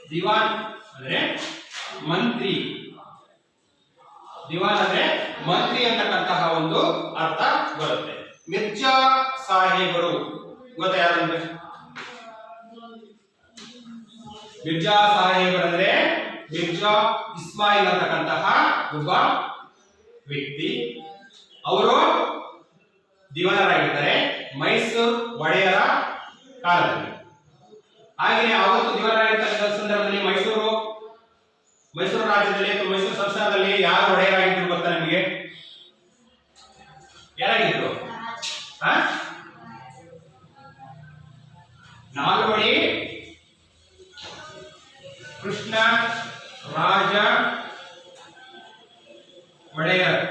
ದಿವಾನ್ ಅಂದ್ರೆ ಮಂತ್ರಿ. ದಿವಾನ್ ಅಂದ್ರೆ ಮಂತ್ರಿ ಅಂತಕ್ಕಂತಹ ಒಂದು ಅರ್ಥ ಬರುತ್ತೆ. ಮಿರ್ಜಾ ಸಾಹೇಬರು ಗೊತ್ತಾ ಯಾರಂದ್ರೆ? ಮಿರ್ಜಾ ಸಾಹೇಬರಂದ್ರೆ ಮಿರ್ಜಾ ಇಸ್ಮಾಯಿಲ್ ಅಂತಕ್ಕಂತಹ ಒಬ್ಬ ವ್ಯಕ್ತಿ. ಅವರು ದಿವಾನರಾಗಿರ್ತಾರೆ ಮೈಸೂರು ಒಡೆಯರ ಕಾಲದಲ್ಲಿ. ಹಾಗೆಯೇ ಅವತ್ತು ದಿವಾನರಾಗಿರ್ತಕ್ಕಂಥ ಸಂದರ್ಭದಲ್ಲಿ ಮೈಸೂರು ರಾಜ್ಯದಲ್ಲಿ ಅಥವಾ ಮೈಸೂರು ಸಂಸ್ಥಾನದಲ್ಲಿ ಯಾರು ಒಡೆಯರಾಗಿದ್ರು ಗೊತ್ತಾ ನಿಮಗೆ? ಯಾರಾಗಿದ್ರು? ನಾಲ್ವಡಿ ಕೃಷ್ಣ ರಾಜ ಒಡೆಯರ್.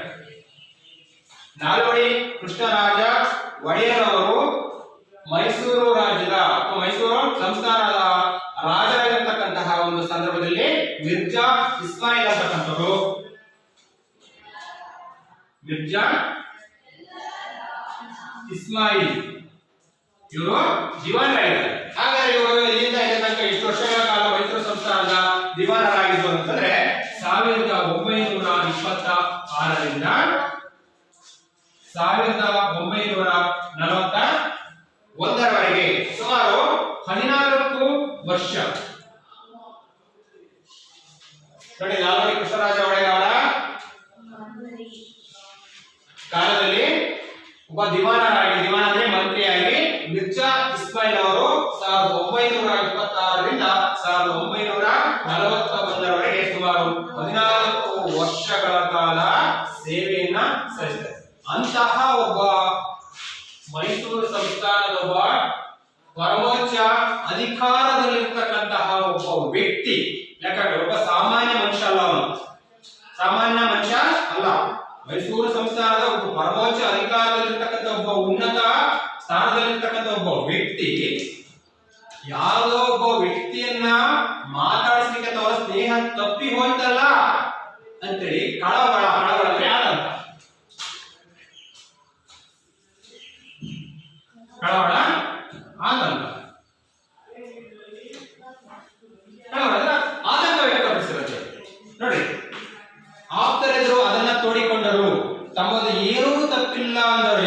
ನಾಲ್ವಡಿ ಕೃಷ್ಣರಾಜ ಒಡೆಯರ್ ಅವರು ಮೈಸೂರು ರಾಜ್ಯದ ಅಥವಾ ಮೈಸೂರು ಸಂಸ್ಥಾನದ ರಾಜರಾಗಿರ್ತಕ್ಕಂತಹ ಒಂದು ಸಂದರ್ಭದಲ್ಲಿ ಮಿರ್ಜಾ ಇಸ್ಮಾಯಿಲ್ ಅಂತಕ್ಕಂಥವರು ಇವರು ದಿವಾನರಾಗಿದ್ದಾರೆ. ಹಾಗಾದ್ರೆ ಇವರು ಇಲ್ಲಿಂದ ಇಲ್ಲಿ ತನಕ ಎಷ್ಟು ವರ್ಷಗಳ ಕಾಲ ಮೈಸೂರು ಸಂಸ್ಥಾನದ ದಿವಾನರಾಗಿದ್ದು ಅಂತಂದ್ರೆ 1926ರಿಂದ 1941ರವರೆಗೆ ಸುಮಾರು 14 ವರ್ಷ. ನೋಡಿ, ನಾಲ್ವಡಿ ಕೃಷ್ಣರಾಜ ಒಡೆಯರ್ ಅವರ ಕಾಲದಲ್ಲಿ ಒಬ್ಬ ದಿವಾನ ಅಂದ್ರೆ ಮಂತ್ರಿಯಾಗಿ ಮಿರ್ಜಾ ಇಸ್ಮಾಯಿಲ್ ಅವರು 1926ರಿಂದ 1941ರವರೆಗೆ ಸುಮಾರು 14 ವರ್ಷಗಳ ಕಾಲ ಸೇವೆಯನ್ನ ಸಲ್ಲಿಸಿದ್ದಾರೆ. ಅಂತಹ ಒಬ್ಬ ಮೈಸೂರು ಸಂಸ್ಥಾನದ ಒಬ್ಬ ಪರಮೋಚ್ಚ ಅಧಿಕಾರದಲ್ಲಿರ್ತಕ್ಕಂತಹ ಒಬ್ಬ ವ್ಯಕ್ತಿ. ಯಾಕಂದ್ರೆ ಒಬ್ಬ ಸಾಮಾನ್ಯ ಮನುಷ್ಯ ಅಲ್ಲ, ಅವನು ಸಾಮಾನ್ಯ ಮನುಷ್ಯ ಅಲ್ಲ. ಮೈಸೂರು ಸಂಸ್ಥಾನದ ಒಬ್ಬ ಪರಮೋಚ್ಚ ಅಧಿಕಾರದಲ್ಲಿರ್ತಕ್ಕಂಥ ಒಬ್ಬ ಉನ್ನತ ಸ್ಥಾನದಲ್ಲಿರ್ತಕ್ಕಂಥ ಒಬ್ಬ ವ್ಯಕ್ತಿ ಯಾವುದೋ ಒಬ್ಬ ವ್ಯಕ್ತಿಯನ್ನ ಮಾತಾಡಿಸ್ಲಿಕ್ಕೆ ಅವರ ಸ್ನೇಹ ತಪ್ಪಿ ಹೋಯ್ತಲ್ಲ ಅಂತೇಳಿ ಕಳವಳ ಅಂದ್ರೆ ಯಾರಂತ ಕಳವಳ ಆತಂಕ ಆತಂಕ ವ್ಯಕ್ತಪಡಿಸಿರುತ್ತೆ. ನೋಡಿ, ಆಪ್ತರೆದುರು ಅದನ್ನ ತೋಡಿಕೊಂಡರು, ತಮ್ಮದು ಏನೂ ತಪ್ಪಿಲ್ಲ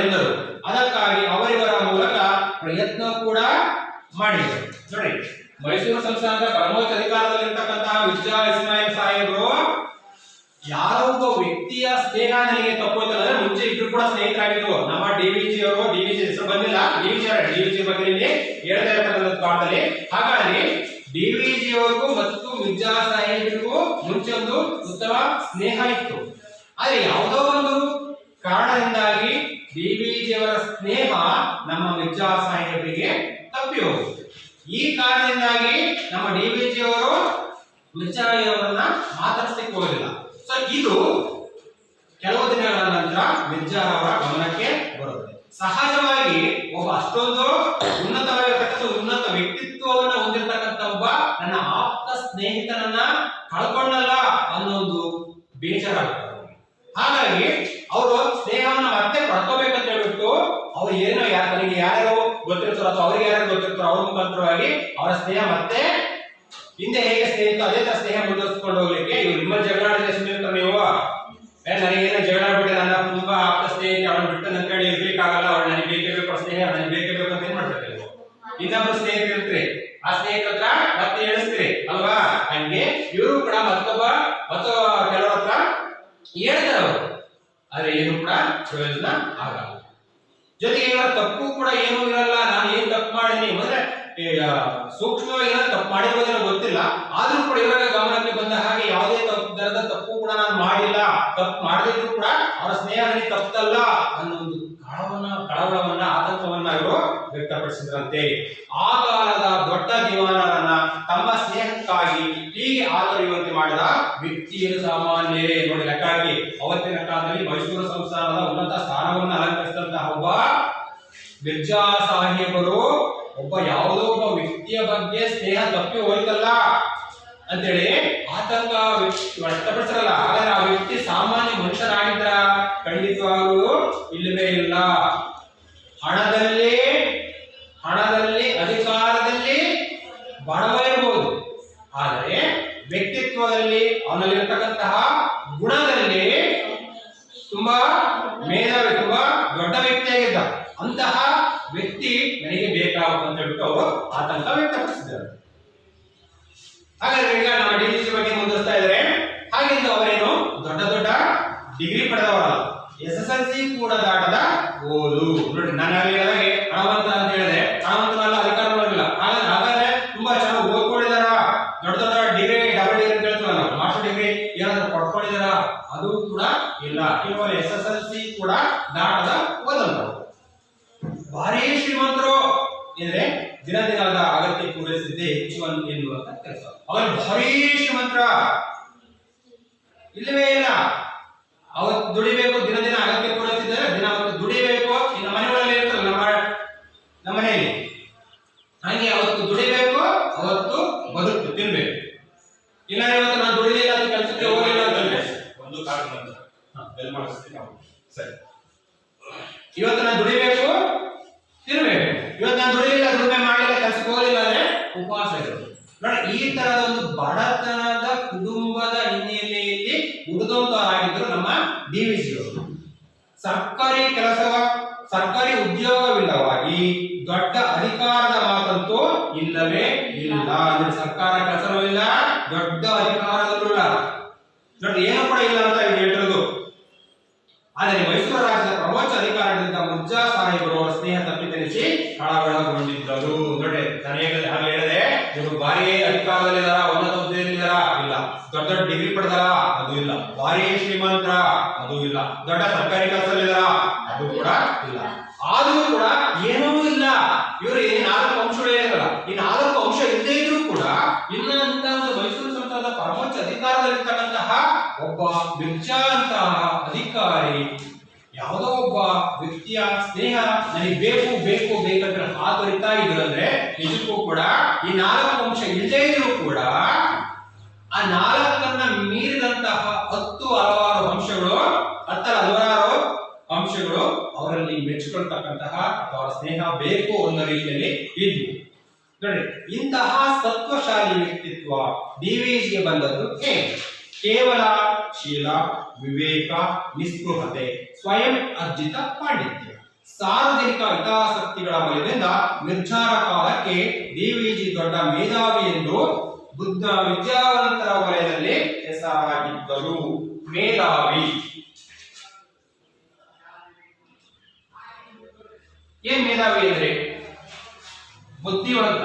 ಎಂದರು. ಅದಕ್ಕಾಗಿ ಅವರಿವರ ಮೂಲಕ ಪ್ರಯತ್ನ ಕೂಡ ಮಾಡಿದರು. ನೋಡಿ, ಮೈಸೂರು ಸಂಸ್ಥಾನದ ಪರಮೋಚ್ಚ ಅಧಿಕಾರದಲ್ಲಿರ್ತಕ್ಕಂತಹ ಮಿರ್ಜಾ ಇಸ್ಮಾಯಿಲ್ ಸಾಹೇಬರು ಯಾರೊಬ್ಬ ವ್ಯಕ್ತಿಯ ಸ್ನೇಹ ನನಗೆ ತಪ್ಪೋಯ್ತಲ್ಲ, ಮುಂಚೆ ಇಬ್ರು ಕೂಡ ಸ್ನೇಹಿತರಾಗಿದ್ರು. ನಮ್ಮ ಡಿವಿಜಿ ಹೆಸರು ಬಂದಿಲ್ಲ, ಡಿವಿಜಿ ಬಗ್ಗೆ ಇಲ್ಲಿ ಹೇಳ್ತಾ ಇರ್ತಕ್ಕಂಥ ಪಾಠದಲ್ಲಿ. ಹಾಗಾಗಿ ಡಿವಿಜಿ ಅವರಿಗೂ ಮತ್ತು ಮಿರ್ಜಾ ಸಾಹೇಬರಿಗೂ ಮುಂಚೆ ಒಂದು ಉತ್ತಮ ಸ್ನೇಹ ಇತ್ತು. ಆದ್ರೆ ಯಾವುದೋ ಒಂದು ಕಾರಣದಿಂದಾಗಿ ಡಿವಿಜಿ ಅವರ ಸ್ನೇಹ ನಮ್ಮ ಮಿರ್ಜಾ ಸಾಹೇಬರಿಗೆ ತಪ್ಪಿ ಹೋಗುತ್ತೆ. ಈ ಕಾರಣದಿಂದಾಗಿ ನಮ್ಮ ಡಿವಿಜಿ ಅವರು ಮಿರ್ಜಾ ಅವರನ್ನ ಮಾತಾಡಿಸ್ಲಿಕ್ಕೆ ಹೋಗಲಿಲ್ಲ. ಸೊ ಇದು ಕೆಲವು ದಿನಗಳ ನಂತರ ನಂತರ ಮಿರ್ಜಾ ಅವರ ಗಮನಕ್ಕೆ ಬರುತ್ತೆ. ಸಹಜವಾಗಿ ಒಬ್ಬ ಅಷ್ಟೊಂದು ಉನ್ನತ ವ್ಯಕ್ತಿತ್ವವನ್ನು ಹೊಂದಿರತಕ್ಕಂತ ಒಬ್ಬ ನನ್ನ ಆಪ್ತ ಸ್ನೇಹಿತನನ್ನ ಕಳ್ಕೊಂಡಲ್ಲ ಅನ್ನೋ ಒಂದು ಬೇಜಾರಾಗ್ತದೆ. ಹಾಗಾಗಿ ಅವರು ಸ್ನೇಹವನ್ನ ಮತ್ತೆ ಪಡ್ಕೋಬೇಕಂತ ಹೇಳ್ಬಿಟ್ಟು ಅವ್ರು ಏನೋ ತನಗೆ ಯಾರ್ಯಾರೋ ಗೊತ್ತಿರ್ತಾರೋ ಅಥವಾ ಅವ್ರಿಗೆ ಯಾರು ಗೊತ್ತಿರ್ತಾರೋ ಅವ್ರ ಮುಖಾಂತರವಾಗಿ ಅವರ ಸ್ನೇಹ ಮತ್ತೆ ಹಿಂದೆ ಹೇಗೆ ಸ್ನೇಹಿತ ಅದೇ ತರ ಸ್ನೇಹ ಮುಂದುವರಿಸಿಕೊಂಡು ಹೋಗ್ಲಿಕ್ಕೆ ಇವ್ರು ನಿಮ್ಮಲ್ಲಿ ಜಗಳ ಆಡಿದ್ರೆ ಸುಮ್ಮನೆ ನೀವು ನನಗೇನೋ ಜಗಳ ಆಗ್ಬಿಟ್ಟೆ, ನನ್ನ ತುಂಬಾ ಆಪ್ತ ಸ್ನೇಹಿತ ಅವಳನ್ನ ಬಿಟ್ಟು ನನ್ನ ಕಡೆ ಇರ್ಲಿಕ್ಕಾಗಲ್ಲ, ಅವಳು ನನಗೆ ಬೇಕೇ ಬೇಕು ಸ್ನೇಹ, ನನಗೆ ಬೇಕೇ ಬೇಕು ಅಂತ ಏನ್ ಮಾಡ್ತಾರೆ ನೀವು? ಇನ್ನೊಬ್ರು ಸ್ನೇಹಿತರು ಇರ್ತೀರಿ, ಆ ಸ್ನೇಹಿತರ ಹತ್ರ ಮತ್ತೆ ಹೇಳಿಸ್ತೀರಿ ಅಲ್ವಾ? ಹಂಗೆ ಇವರು ಕೂಡ ಮತ್ತು ಕೆಲವ್ರ ಹತ್ರ ಹೇಳ್ತಾರೆ ಅವರು, ಆದ್ರೆ ಏನು ಕೂಡ ಪ್ರಯೋಜನ ಆಗಲ್ಲ. ಜೊತೆಗೆ ಇವರ ತಪ್ಪು ಕೂಡ ಏನೂ ಇರಲ್ಲ. ನಾನು ಏನ್ ತಪ್ಪು ಮಾಡಿದೀನಿ ಅಂದ್ರೆ ಸೂಕ್ಷ್ಮವಾಗಿ ತಪ್ಪು ಮಾಡಿರೋದೇನೋ ಗೊತ್ತಿಲ್ಲ, ಆದ್ರೂ ಕೂಡ ಇವರ ಗಮನಕ್ಕೆ ಬಂದ ಹಾಗೆ ಯಾವುದೇ ತರದ ತಪ್ಪು ಕೂಡ ನಾನು ಮಾಡಿಲ್ಲ, ತಪ್ಪು ಮಾಡದಿದ್ರು ಕೂಡ ಅವರ ಸ್ನೇಹ ನನಗೆ ತಪ್ಪಲ್ಲ ಅನ್ನೋ ಒಂದು ಕಳವಳವನ್ನ ಆತಂಕವನ್ನ ಇವರು ವ್ಯಕ್ತಪಡಿಸಿದ್ರಂತೆ. ಆ ಕಾಲದ ದೊಡ್ಡ ದಿವಾನರನ್ನ ತಮ್ಮ ಸ್ನೇಹಕ್ಕಾಗಿ ಹೀಗೆ ಆದರಿಯುವಂತೆ ಮಾಡಿದ ವ್ಯಕ್ತಿಯನ್ನು ಸಾಮಾನ್ಯವೇ ನೋಡಿ ಲೆಕ್ಕಾಗಿ ಅವತ್ತಿನ ಕಾಲದಲ್ಲಿ ಮೈಸೂರು ಸಂಸ್ಥಾನದ ಉನ್ನತ ಸ್ಥಾನವನ್ನು ಅಲಂಕರಿಸಿದಂತಹ ಒಬ್ಬ ಮಿರ್ಜಾ ಸಾಹೇಬರು ಯಾವುದೋ ಒಬ್ಬ ವ್ಯಕ್ತಿಯ ಬಗ್ಗೆ ಸ್ನೇಹ ತಪ್ಪಿ ಹೋಯ್ತಲ್ಲ ಅಂತೇಳಿ ಆತಂಕ ವ್ಯಕ್ತಪಡಿಸಲ್ಲ. ಹಾಗಾದ್ರೆ ಆ ವ್ಯಕ್ತಿ ಸಾಮಾನ್ಯ ಮನುಷ್ಯರಾಗಿದ್ರ? ಖಂಡಿತವಾಗೂ ಇಲ್ಲವೇ ಇಲ್ಲ. ಹಣದಲ್ಲಿ ಅಧಿಕಾರದಲ್ಲಿ ಬಡವ ಇರಬಹುದು, ಆದರೆ ವ್ಯಕ್ತಿತ್ವದಲ್ಲಿ ಅವನಲ್ಲಿರತಕ್ಕಂತಹ ಗುಣದಲ್ಲಿ ತುಂಬಾ ಮೇಧಾವಿ, ತುಂಬಾ ದೊಡ್ಡ ವ್ಯಕ್ತಿಯಾಗಿದ್ದ. ಅಂತಹ ವ್ಯಕ್ತಿ ನನಗೆ ಬೇಕಾಗುತ್ತಂತ ಹೇಳ್ಬಿಟ್ಟು ಅವರು ಆತಂಕ ವ್ಯಕ್ತಪಡಿಸಿದ್ದಾರೆ. ಹಾಗಾದ್ರೆ ಈಗ ನಮ್ಮ ಡಿಜಿಸಿ ಬಗ್ಗೆ ಮುಂದುವರಿಸ್ತಾ ಇದ್ದಾರೆ. ಹಾಗೆಂದು ಅವರೇನು ದೊಡ್ಡ ಡಿಗ್ರಿ ಪಡೆದವರಲ್ಲ, SSLC ಕೂಡ ದಾಟದ ಓದು. ನೋಡಿ ನಾನು ಹೇಳಿದಾಗೆ ಹಣವಂತ ಅಂತ ಹೇಳಿದೆ, ಹಣವಂತನಲ್ಲ, ಅಧಿಕಾರ ಮಾಡಿಲ್ಲ. ಹಾಗಾದ್ರೆ ತುಂಬಾ ಚೆನ್ನಾಗಿ ಓದ್ಕೊಂಡಿದಾರ, ದೊಡ್ಡ ಡಿಗ್ರಿ, ಡಬಲ್ ಡಿಗ್ರಿ ಅಂತ ಹೇಳ್ತೀವಲ್ಲ, ಮಾಸ್ಟರ್ ಡಿಗ್ರಿ ಏನಾದ್ರು ಪಡ್ಕೊಂಡಿದಾರ? ಅದು ಕೂಡ ಇಲ್ಲ. ಕೇವಲ SSLC ಕೂಡ ದಾಟದ ಓದಂತರು. ಭಾರಿ ಶ್ರೀಮಂತರು ಅಂದ್ರೆ ದಿನದ ಅಗತ್ಯ ಪೂರೈಸಿದ್ದೇ ಹೆಚ್ಚು ಎನ್ನುವಂತ ಕೆಲಸ. ಅವರು ಭಾರಿ ಶ್ರೀಮಂತರ ಇಲ್ಲವೇ ಇಲ್ಲ. ಅವತ್ತು ದುಡಿಬೇಕು, ದಿನ ಅಗತ್ಯ ಪೂರೈಸಿದ್ದಾರೆ, ದಿನ ಅವತ್ತು ದುಡಿಬೇಕು. ಇನ್ನು ಮನೆಗಳಲ್ಲಿ ಇರ್ತಲ್ಲ ನಮ್ಮ ಮನೆಯಲ್ಲಿ, ಹಂಗೆ ಅವತ್ತು ದುಡಿಬೇಕು, ಅವತ್ತು ಬದುಕು ತಿನ್ಬೇಕು. ಇಲ್ಲ ಇವತ್ತು ನಾನು ದುಡಿಲಿಲ್ಲ ಅಂತ ಕೆಲಸಕ್ಕೆ ಹೋಗಿಲ್ಲ ಅಂತಂದ್ರೆ ಒಂದು ಕಾರಣ ಸರಿ, ಇವತ್ತು ನಾನು ದುಡಿಬೇಕು, ತಿನ್ಬೇಕು. ಇವತ್ತು ನಾನು ದುಡಿಲಿಲ್ಲ, ದುಡಿಮೆ ಮಾಡಲಿಲ್ಲ, ಕೆಲಸಕ್ಕೆ ಹೋಗಲಿಲ್ಲ ಅಂದ್ರೆ ಉಪವಾಸ ಇರೋದು. ನೋಡಿ, ಈ ತರದ ಒಂದು ಬಡತನದ ಕುಟುಂಬದ ಹಿನ್ನೆಲೆಯಲ್ಲಿ ಉಳಿದವರಾಗಿದ್ದರು ನಮ್ಮ DVC ಅವರು. ಸರ್ಕಾರಿ ಉದ್ಯೋಗವಿಲ್ಲವಾಗಿ ದೊಡ್ಡ ಅಧಿಕಾರದ ಮಾತಂತೂ ಇಲ್ಲವೇ ಇಲ್ಲ. ನೋಡಿ, ಸರ್ಕಾರ ಕೆಲಸವೂ ಇಲ್ಲ, ದೊಡ್ಡ ಅಧಿಕಾರದಲ್ಲೂ ಇಲ್ಲ, ನೋಡಿ ಏನು ಕೂಡ ಇಲ್ಲ ಅಂತ ಹೇಳಿರೋದು. ಆದರೆ ಮೈಸೂರು ರಾಜ್ಯದ ಪ್ರಮೋಚ್ಚ ಅಧಿಕಾರದಿಂದ ಮಿರ್ಜಾ ಸಾಹೇಬರು ಅವರ ಸ್ನೇಹ ತಪ್ಪಿತನಿಸಿ ಕಳವಳಗೊಂಡಿದ್ದರು. ನೋಡಿ, ನಾನು ಹಾಗೆ ಹೇಳಿದೆ, ಇವರು ಭಾರಿ ಅಧಿಕಾರದಲ್ಲಿದ್ದಾರ, ಉನ್ನತ ಹುದ್ದೆಯಲ್ಲಿದ್ದಾರ? ಇಲ್ಲ. ದೊಡ್ಡ ಡಿಗ್ರಿ ಪಡೆದಾರ? ಅದು ಇಲ್ಲ. ಭಾರಿ ಶ್ರೀಮಂತರ? ಅದು ಇಲ್ಲ. ದೊಡ್ಡ ಸರ್ಕಾರಿ ಕೆಲಸದಲ್ಲಿದ್ದಾರ? ಅದು ಕೂಡ ಇಲ್ಲ. ಆದರೂ ಕೂಡ ಏನೂ ಇಲ್ಲ. ಇವರು ಈ 4 ಅಂಶಗಳು ಹೇಳಿರಲ್ಲ, ಈ 4 ಅಂಶ ಇಲ್ಲದೆ ಇದ್ರೂ ಕೂಡ ಇನ್ನಂತ ಮೈಸೂರು ಸಂಸ್ಥಾನದ ಪರಮೋಚ್ಚ ಅಧಿಕಾರದಲ್ಲಿರ್ತಕ್ಕಂತಹ ಒಬ್ಬ ಮಿರ್ಜಾ ಅಂತಹ ಅಧಿಕಾರಿ ಯಾವುದೋ ಒಬ್ಬ ವ್ಯಕ್ತಿಯ ಸ್ನೇಹ ನನಗೆ ಬೇಕು ಬೇಕಂತ ಆತರಿತಾ ಇದ್ರು ಅಂದ್ರೆ ನಿಜಕ್ಕೂ ಕೂಡ ಈ 4 ಅಂಶ ಇಲ್ಲದೆ ಇದ್ರೂ ಕೂಡ ಆ 4ಅನ್ನ ಮೀರಿದಂತಹ 10 ಹಲವಾರು ಅಂಶಗಳು, 10 ಅಂಶಗಳು ಅವರಲ್ಲಿ ಮೆಚ್ಚಿಕೊಳ್ತಕ್ಕಂತಹ ಅಥವಾ ಅವರ ಸ್ನೇಹ ಬೇಕು ಅನ್ನೋ ರೀತಿಯಲ್ಲಿ ಇದ್ವು. ನೋಡಿ, ಇಂತಹ ಸತ್ವಶಾಲಿ ವ್ಯಕ್ತಿತ್ವ DVCಗೆ ಬಂದದ್ದು ಕೇವಲ ಶೀಲ, ವಿವೇಕ, ನಿಸ್ಪೃಹತೆ, ಸ್ವಯಂ ಅರ್ಜಿತ ಪಾಂಡಿತ್ಯ, ಸಾರ್ವಜನಿಕ ಹಿತಾಸಕ್ತಿಗಳ ಬಲದಿಂದ ಮಿರ್ಜಾರ ಕಾಲಕ್ಕೆ DVC ದೊಡ್ಡ ಮೇಧಾವಿ ಎಂದು ವಿದ್ಯಾವಂತರ ವಲಯದಲ್ಲಿ ಹೆಸರಾಗಿದ್ದರು. ಮೇಧಾವಿ ಏನ್ ಮೇಧಾವಿ ಅಂದ್ರೆ ಬುದ್ಧಿವಂತ.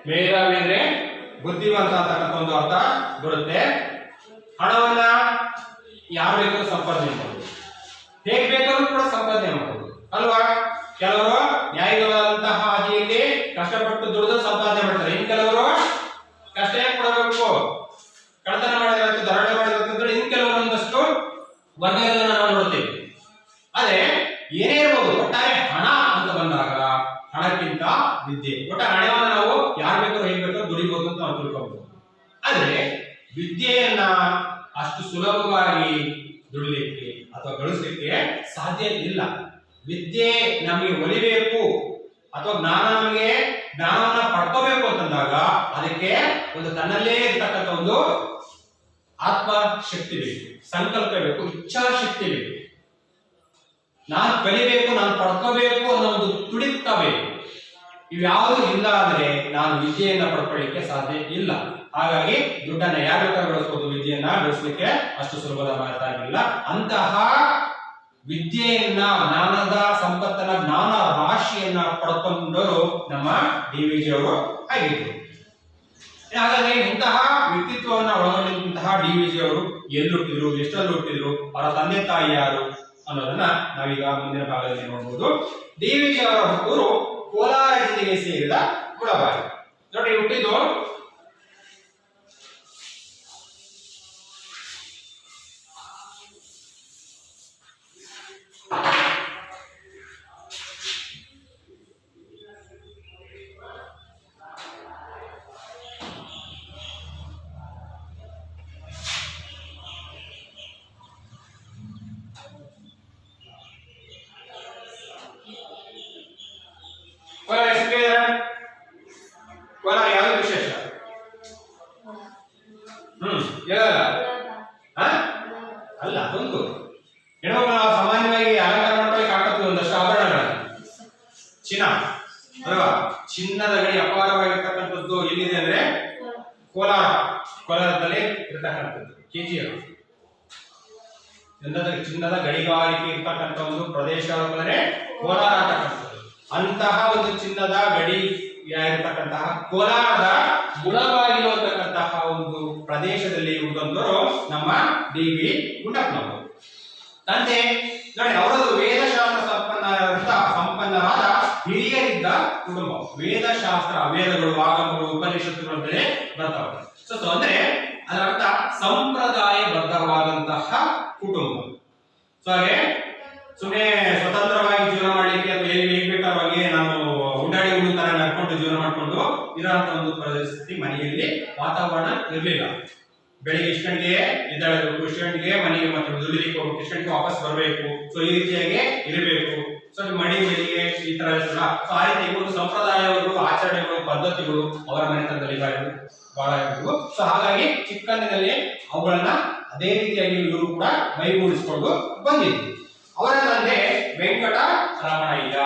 ಮೇಧಾವಿ ಅಂದ್ರೆ ಬುದ್ಧಿವಂತ ಅಂತಕ್ಕಂಥ ಒಂದು ಅರ್ಥ ಬರುತ್ತೆ. ಹಣವನ್ನ ಯಾರು ಬೇಕಾದ್ರೂ ಸಂಪಾದನೆ ಮಾಡಬಹುದು, ಹೇಗ್ ಬೇಕಾದ್ರೂ ಕೂಡ ಸಂಪಾದನೆ ಮಾಡಬಹುದು ಅಲ್ವಾ? ಕೆಲವರು ನ್ಯಾಯವಾದಂತ ಕಷ್ಟಪಟ್ಟು ದುಡಿದು ಸಂಪಾದನೆ ಮಾಡ್ತಾರೆ. ಇನ್ ಕೆಲವರು ಕಷ್ಟ ಯಾಕೆ ಕೊಡಬೇಕು, ಕಳ್ಳತನ ಮಾಡಿದ್ರೆ ಧಾರಣೆ ಮಾಡಿದ್ರೆ ಇನ್ ಕೆಲವರು ಒಂದಷ್ಟು ವರ್ಗಗಳನ್ನ ನಾವು ನೋಡ್ತೀವಿ. ಅದೇ ಏನೇ ಇರ್ಬೋದು, ಒಟ್ಟಾರೆ ಹಣ ಅಂತ ಬಂದಾಗ ಹಣಕ್ಕಿಂತ ವಿದ್ಯೆ, ಒಟ್ಟಾರೆ ಹಣವನ್ನು ನಾವು ಯಾರು ಬೇಕಾದ್ರೂ ಹೇಗ್ ಬೇಕಾದ್ರೂ ದುಡಿಬಹುದು ಅಂತ ನಾವು ತಿಳ್ಕೊಬಹುದು. ಆದ್ರೆ ವಿದ್ಯೆಯನ್ನ ಅಷ್ಟು ಸುಲಭವಾಗಿ ದುಡಿಲಿಕ್ಕೆ ಅಥವಾ ಗಳಿಸಲಿಕ್ಕೆ ಸಾಧ್ಯ ಇಲ್ಲ. ವಿದ್ಯೆ ನಮಗೆ ಒಲಿಬೇಕು ಅಥವಾ ಜ್ಞಾನವನ್ನ ಪಡ್ಕೋಬೇಕು ಅಂತಂದಾಗ ಅದಕ್ಕೆ ಒಂದು ತನ್ನಲ್ಲೇ ಇರ್ತಕ್ಕಂಥ ಒಂದು ಆತ್ಮಶಕ್ತಿ ಬೇಕು, ಸಂಕಲ್ಪ ಬೇಕು, ಇಚ್ಛಾಶಕ್ತಿ ಬೇಕು. ನಾನು ಕಲಿಬೇಕು, ನಾನು ಪಡ್ಕೋಬೇಕು ಅನ್ನೋ ಒಂದು ತುಡಿತ ಬೇಕು. ಇವ್ಯಾವುದು ಇಲ್ಲ ಅಂದ್ರೆ ನಾನು ವಿದ್ಯೆಯನ್ನ ಪಡ್ಕೊಳ್ಳಿಕ್ಕೆ ಸಾಧ್ಯ ಇಲ್ಲ. ಹಾಗಾಗಿ ದುಡ್ಡನ್ನ ಯಾರು ಬೇಕಾದ್ರೂ ಗಳಿಸಬಹುದು, ವಿದ್ಯೆಯನ್ನ ಗಳಿಸಲಿಕ್ಕೆ ಅಷ್ಟು ಸುಲಭದ ಮಾತಾಗಿಲ್ಲ. ಅಂತಹ ವಿದ್ಯೆಯನ್ನ, ಜ್ಞಾನದ ಸಂಪತ್ತನ್ನ, ಜ್ಞಾನ ರಾಶಿಯನ್ನ ಪಡ್ಕೊಂಡವರು ನಮ್ಮ ಡಿ.ವಿ.ಜಿ ಅವರು ಆಗಿದ್ರು. ಹಾಗಾಗಿ ಇಂತಹ ವ್ಯಕ್ತಿತ್ವವನ್ನ ಒಳಗೊಂಡಂತಹ ಡಿ.ವಿ.ಜಿ ಅವರು ಎಲ್ಲಿ ಹುಟ್ಟಿದ್ರು, ಎಷ್ಟಲ್ಲಿ ಹುಟ್ಟಿದ್ರು, ಅವರ ತಂದೆ ತಾಯಿ ಯಾರು ಅನ್ನೋದನ್ನ ನಾವೀಗ ಮುಂದಿನ ಭಾಗದಲ್ಲಿ ನೋಡಬಹುದು. ಡಿ.ವಿ.ಜಿ ಅವರ ಹುಟ್ಟೂರು ಕೋಲಾರ ಜಿಲ್ಲೆಗೆ ಸೇರಿದ ಮುಳಬಾಗಿ. ನೋಡಿ, ಹುಟ್ಟಿದ್ದು ಕೋಲಾರ ಯಾವುದು ವಿಶೇಷ? ಅಲ್ಲ, ಅದೊಂದು ಹೆಣ್ಮಕ್ಳು ನಾವು ಸಾಮಾನ್ಯವಾಗಿ ಅಲಂಕಾರ ಮಾಡ್ಕೊಳ್ಳಿ ಕಾಣ್ತೀವಿ ಒಂದಷ್ಟು ಆಭರಣಗಳನ್ನು. ಚಿನ್ನ ಅಲ್ವಾ? ಚಿನ್ನದ ಗಣಿ ಅಪಾರವಾಗಿರ್ತಕ್ಕಂಥದ್ದು ಎಲ್ಲಿದೆ ಅಂದ್ರೆ ಕೋಲಾರದಲ್ಲಿ ಇರ್ತಕ್ಕಂಥದ್ದು KGF. ಚಿನ್ನದ ಗಣಿಗಾರಿಕೆ ಇರ್ತಕ್ಕಂಥ ಒಂದು ಪ್ರದೇಶ ಅಂದ್ರೆ ಕೋಲಾರ ಅಂತಕ್ಕಂಥದ್ದು. ಅಂತಹ ಒಂದು ಚಿನ್ನದ ಗಡಿ ಇರತಕ್ಕಂತಹ ಕೋಲಾರದ ಮುಳಬಾಗಿಲು ಅಂತಕ್ಕಂತಹ ಒಂದು ಪ್ರದೇಶದಲ್ಲಿ ಉಳಿದಂತವರು ನಮ್ಮ ಡಿ.ವಿ. ಗುಂಡಪ್ಪನವರು. ತಂದೆ ನೋಡಿ, ಅವರದು ವೇದಶಾಸ್ತ್ರ ಸಂಪನ್ನರಾದ ಹಿರಿಯರಿದ್ದ ಕುಟುಂಬ. ವೇದಶಾಸ್ತ್ರ, ವೇದಗಳು, ಆಗಮಗಳು, ಉಪನಿಷತ್ತುಗಳು ಅಂತಲೇ ಬರ್ತಾವೆ. ಸೊ ಅಂದ್ರೆ ಅದರ ಅರ್ಥ ಸಂಪ್ರದಾಯಬದ್ಧವಾದಂತಹ ಕುಟುಂಬ. ಸೊ ಹಾಗೆ ಸುಮ್ಮನೆ ಸ್ವತಂತ್ರವಾಗಿ ಜೀವನ ಮಾಡ್ಲಿಕ್ಕೆ ಅಥವಾ ಹೇಗ್ ಬೇಕಾಗಿ ನಾನು ಉಂಡಾಡಿ ಹುಡುಗ ತರ ನಡ್ಕೊಂಡು ಜೀವನ ಮಾಡ್ಕೊಂಡು ಇರೋಂತ ಒಂದು ಪರಿಸ್ಥಿತಿ ಮನೆಯಲ್ಲಿ ವಾತಾವರಣ ಇರಲಿಲ್ಲ. ಬೆಳಿಗ್ಗೆ ಇಷ್ಟು ಗಂಟೆಗೆ ಎದ್ದೇಳಬೇಕು, ಇಷ್ಟು ಗಂಟೆಗೆ ಮನೆಗೆ ಮತ್ತೆ ದುಡಿಲಿಕ್ಕೆ ಹೋಗ್ಬೇಕು, ಇಷ್ಟು ಗಂಟೆಗೆ ವಾಪಸ್ ಬರಬೇಕು. ಸೊ ಈ ರೀತಿಯಾಗಿ ಇರಬೇಕು. ಸೊ ಮಡಿ ಬೆಳಿಗ್ಗೆ ಈ ತರ ಇರ್ತಲ್ಲ. ಸೊ ಆ ರೀತಿ ಒಂದು ಸಂಪ್ರದಾಯಗಳು, ಆಚರಣೆಗಳು, ಪದ್ಧತಿಗಳು ಅವರ ಮನೆತನದಲ್ಲಿ ಬಹಳ ಇದ್ವು. ಸೊ ಹಾಗಾಗಿ ಚಿಕ್ಕಂದಿನಲ್ಲಿ ಅವುಗಳನ್ನ ಅದೇ ರೀತಿಯಾಗಿ ಇವರು ಕೂಡ ಮೈಗೂಡಿಸಿಕೊಂಡು ಬಂದಿದ್ರು. ಅವರ ತಂದೆ ವೆಂಕಟರಮಣಯ್ಯ.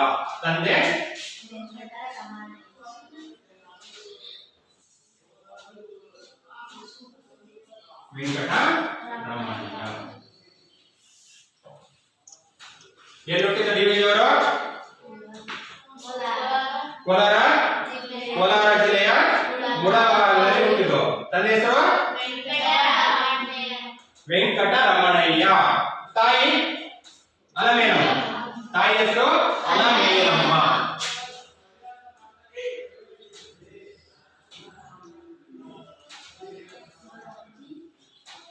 ತಂದೆ ವೆಂಕಟರಮಣಯ್ಯ. ಎಲ್ಲಿ ಹುಟ್ಟಿದ ಡಿ.ವಿ.ಜಿ ಅವರು? ಕೋಲಾರ ಜಿಲ್ಲೆಯ ಮುಳಬಾಗಿಲಲ್ಲಿ ಹುಟ್ಟಿದ್ದು. ತಂದೆ ಹೆಸರು ವೆಂಕಟರಮಣಯ್ಯ. ತಾಯಿ ಅಲಮೇಲಮ್ಮ. ತಾಯಿ ಹೆಸರು ಅಲಮೇಲಮ್ಮ.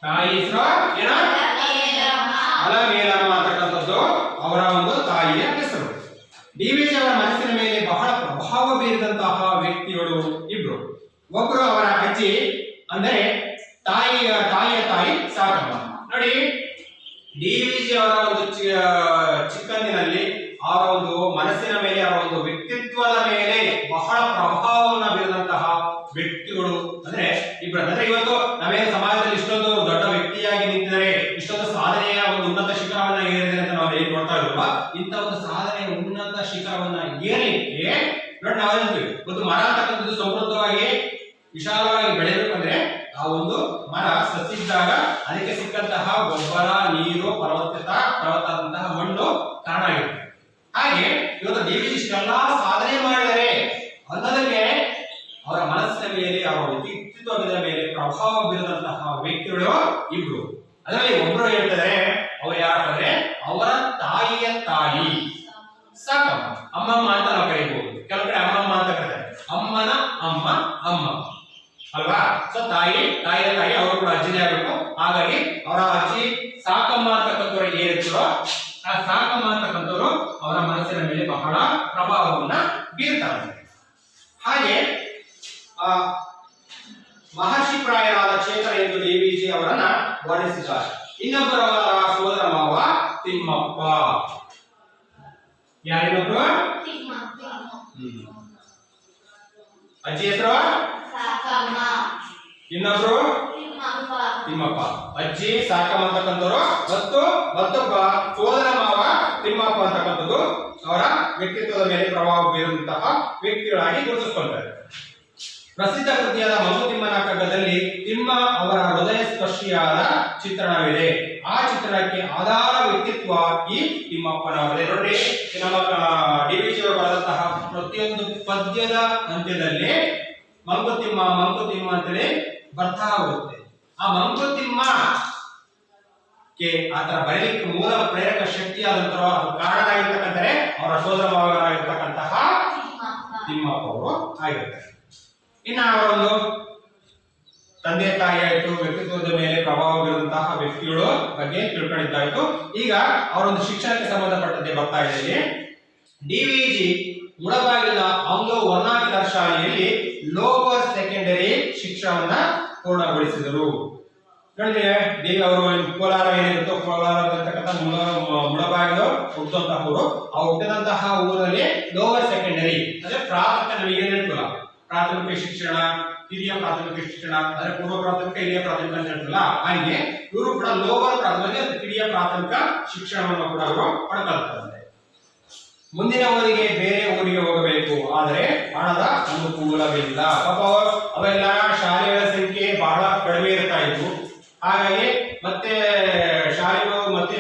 ತಾಯಿ ಹೆಸರು ಏನು? ಅಲಮೇಲಮ್ಮ ಅಂತಕ್ಕಂಥದ್ದು ಅವರ ಒಂದು ತಾಯಿಯ ಹೆಸರು. ಡಿ.ವಿ.ಜಿ ಅವರ ಮನಸ್ಸಿನ ಮೇಲೆ ಬಹಳ ಪ್ರಭಾವ ಬೀರಿದಂತಹ ವ್ಯಕ್ತಿಗಳು ಇಬ್ರು. ಒಬ್ಬರು ಅವರ ಅಜ್ಜಿ, ಅಂದರೆ ತಾಯಿಯ ತಾಯಿ ಸಾಕಮ್ಮ. ನೋಡಿ, ಡಿ.ವಿ.ಜಿ ಅವರ ಒಂದು ಚಿಕ್ಕಂದಿನಲ್ಲಿ ಅವರ ಒಂದು ಮನಸ್ಸಿನ ಮೇಲೆ, ಅವರ ಒಂದು ವ್ಯಕ್ತಿತ್ವದ ಮೇಲೆ ಬಹಳ ಪ್ರಭಾವವನ್ನು ಬೀರಿದಂತಹ ವ್ಯಕ್ತಿಗಳು ಅಂದ್ರೆ ಇಬ್ಬರು. ಅಂದ್ರೆ ಇವತ್ತು ನಾವೇನು ಸಮಾಜದಲ್ಲಿ ಇಷ್ಟೊಂದು ದೊಡ್ಡ ವ್ಯಕ್ತಿಯಾಗಿ ನಿಂತಿದ್ದಾರೆ, ಇಷ್ಟೊಂದು ಸಾಧನೆಯ ಒಂದು ಉನ್ನತ ಶಿಖರವನ್ನ ಏರಿದೆ ಅಂತ ನಾವು ಏನ್ ನೋಡ್ತಾ ಇಲ್ವಾ, ಇಂಥ ಒಂದು ಸಾಧನೆಯ ಉನ್ನತ ಶಿಖರವನ್ನ ಏರ್ಲಿಕ್ಕೆ ನೋಡಿ ನಾವು ಒಂದು ಮರ ಅಂತಕ್ಕಂಥದ್ದು ಸಮೃದ್ಧವಾಗಿ ವಿಶಾಲವಾಗಿ ಬೆಳೆಯಬೇಕಂದ್ರೆ ಆ ಒಂದು ಮರ ಸಸಿದ್ದಾಗ ಅದಕ್ಕೆ ಸಿಕ್ಕಂತಹ ಗೊಬ್ಬರ, ನೀರು, ಫಲವತ್ತಾದಂತಹ ಮಣ್ಣು ಕಾರಣ ಆಗಿದೆ. ಹಾಗೆ ಇವತ್ತು ಡಿ.ವಿ.ಜಿ ಇಷ್ಟೆಲ್ಲಾ ಸಾಧನೆ ಮಾಡಿದರೆ ಅನ್ನೋದಕ್ಕೆ ಅವರ ಮನಸ್ಸಿನ ಮೇಲೆ, ಅವರ ವ್ಯಕ್ತಿತ್ವದ ಮೇಲೆ ಪ್ರಭಾವ ಬೀರದಂತಹ ವ್ಯಕ್ತಿಗಳು ಇಬ್ರು. ಅದರಲ್ಲಿ ಒಬ್ರು ಹೇಳ್ತಾರೆ, ಅವ್ರು ಯಾರಂದ್ರೆ ಅವರ ತಾಯಿಯ ತಾಯಿ ಸಾಕಮ್ಮ. ಅಮ್ಮಮ್ಮ ಅಂತ ನಾವು ಕರೀಬಹುದು, ಕೆಲವು ಕಡೆ ಅಮ್ಮಮ್ಮ ಅಂತ ಕರೀತಾರೆ. ತಾಯಿಯ ತಾಯಿ ಅವರು ಕೂಡ ಅಜ್ಜಿನೇ ಆಗಬೇಕು. ಹಾಗಾಗಿ ಅವರ ಅಜ್ಜಿ ಸಾಕಮ್ಮ ಅಂತಕ್ಕಂಥವ್ರು ಏನಿರ್ತಾರೋ ಆ ಸಾಕಮ್ಮ ಅಂತಕ್ಕಂಥವ್ರು ಅವರ ಮನಸ್ಸಿನ ಮೇಲೆ ಬಹಳ ಪ್ರಭಾವವನ್ನ ಬೀರ್ತಾರೆ. ಹಾಗೆ ಮಹರ್ಷಿ ಪ್ರಾಯರಾದ ಚೇತನ ಎಂದು ಡಿ.ವಿ.ಜಿ ಅವರನ್ನ ವರ್ಣಿಸಿದ್ದಾರೆ. ಇನ್ನೊಬ್ಬರವರ ಸೋದರ ಮಾವ ತಿಮ್ಮಪ್ಪ. ಯಾರಿನೊಬ್ರು? ಅಜ್ಜಿ ಹೆಸರು ಇನ್ನೊಬ್ರು ತಿಮ್ಮಪ್ಪ. ಅಜ್ಜಿ ಸಾಕಮ್ಮ ಅಂತಕ್ಕಂಥವ್ರು ಮತ್ತು ಮತ್ತೊಬ್ಬ ಸೋದರ ಮಾವ ತಿಮ್ಮಪ್ಪ ಅಂತಕ್ಕಂಥದ್ದು ಅವರ ವ್ಯಕ್ತಿತ್ವದ ಮೇಲೆ ಪ್ರಭಾವ ಬೀರುವಂತಹ ವ್ಯಕ್ತಿಗಳಾಗಿ ಗುರುತಿಸಿಕೊಳ್ತಾರೆ. ಪ್ರಸಿದ್ಧ ಕೃತಿಯಾದ ಮಂಕುತಿಮ್ಮನ ಕಗ್ಗದಲ್ಲಿ ತಿಮ್ಮ ಅವರ ಹೃದಯ ಸ್ಪರ್ಶಿಯಾದ ಚಿತ್ರಣವಿದೆ. ಆ ಚಿತ್ರಣಕ್ಕೆ ಆಧಾರ ವ್ಯಕ್ತಿತ್ವ ಈ ತಿಮ್ಮಪ್ಪನವರೇ. ನೋಡಿ, ನಮ್ಮ ಡಿ.ವಿ.ಜಿ ಅವರು ಬರೆದಂತಹ ಪ್ರತಿಯೊಂದು ಪದ್ಯದ ಅಂತ್ಯದಲ್ಲಿ ಮಂಕುತಿಮ್ಮ ಮಂಕುತಿಮ್ಮ ಅಂತೇಳಿ ಬರ್ತಾ ಹೋಗುತ್ತೆ. ಆ ಮಂಕುತಿಮ್ಮ ಆತರ ಬರೀಲಿಕ್ಕೆ ಮೂಲ ಪ್ರೇರಕ ಶಕ್ತಿಯಾದಂತಹ ಕಾರಣ ಆಗಿರ್ತಕ್ಕಂಥರೆ ಅವರ ಸೋದರ ಮಾವರಾಗಿರ್ತಕ್ಕಂತಹ ತಿಮ್ಮಪ್ಪ ಅವರು ಆಗಿರ್ತಾರೆ. ಇನ್ನು ಅವರ ಒಂದು ತಂದೆ ತಾಯಿ ಆಯಿತು, ವ್ಯಕ್ತಿತ್ವದ ಮೇಲೆ ಪ್ರಭಾವ ಬೀರುವಂತಹ ವ್ಯಕ್ತಿಗಳು ಬಗ್ಗೆ ತಿಳ್ಕೊಂಡಿದ್ದಾಯ್ತು. ಈಗ ಅವರೊಂದು ಶಿಕ್ಷಣಕ್ಕೆ ಸಂಬಂಧಪಟ್ಟಂತೆ ಬರ್ತಾ ಇದೆ. ಡಿ.ವಿ.ಜಿ ಮುಳಬಾಗಿಲಿನ ಆಂಗ್ಲೋ ವರ್ಣಾಂತರ ಶಾಲೆಯಲ್ಲಿ ಲೋವರ್ ಸೆಕೆಂಡರಿ ಶಿಕ್ಷಣವನ್ನ ಪೂರ್ಣಗೊಳಿಸಿದರು. ನೋಡಿ, ಡಿ ಅವರು ಕೋಲಾರ ಏನಿರುತ್ತೋ ಕೋಲಾರತಕ್ಕಂಥ ಮುಳಬಾಗಿಲು ಹುಟ್ಟಿದಂತಹ ಊರು. ಆ ಹುಟ್ಟಿದಂತಹ ಊರಲ್ಲಿ ಲೋವರ್ ಸೆಕೆಂಡರಿ ಅಂದ್ರೆ ಪ್ರಾಥಮಿಕ, ನಮಗೆ ಏನ್ ಹೇಳ್ತಲ್ಲ ಪ್ರಾಥಮಿಕ ಶಿಕ್ಷಣ, ಹಿರಿಯ ಪ್ರಾಥಮಿಕ ಶಿಕ್ಷಣ ಅಂದ್ರೆ ಪೂರ್ವ ಪ್ರಾಥಮಿಕ, ಹಿರಿಯ ಪ್ರಾಥಮಿಕ ಅಂತ ಹೇಳ್ತಲ್ಲ, ಹಾಗೆ ಇವರು ಕೂಡ ಲೋವರ್ ಪ್ರಾಥಮಿಕ ಹಿರಿಯ ಪ್ರಾಥಮಿಕ ಶಿಕ್ಷಣವನ್ನು ಕೂಡ ಅವರು ಪಡ್ಕೊಳ್ತಾರೆ. ಮುಂದಿನ ಊರಿಗೆ ಬೇರೆ ಊರಿಗೆ ಹೋಗಬೇಕು, ಆದರೆ ಹಣದ ಅನುಕೂಲವಿಲ್ಲ. ಪಾಪ ಅವೆಲ್ಲ ಶಾಲೆಗಳ ಸಂಖ್ಯೆ ಬಹಳ ಕಡಿಮೆ ಇರ್ತಾ ಇತ್ತು. ಹಾಗಾಗಿ ಮತ್ತೆ ಶಾಲೆಗಳು ಮತ್ತೆ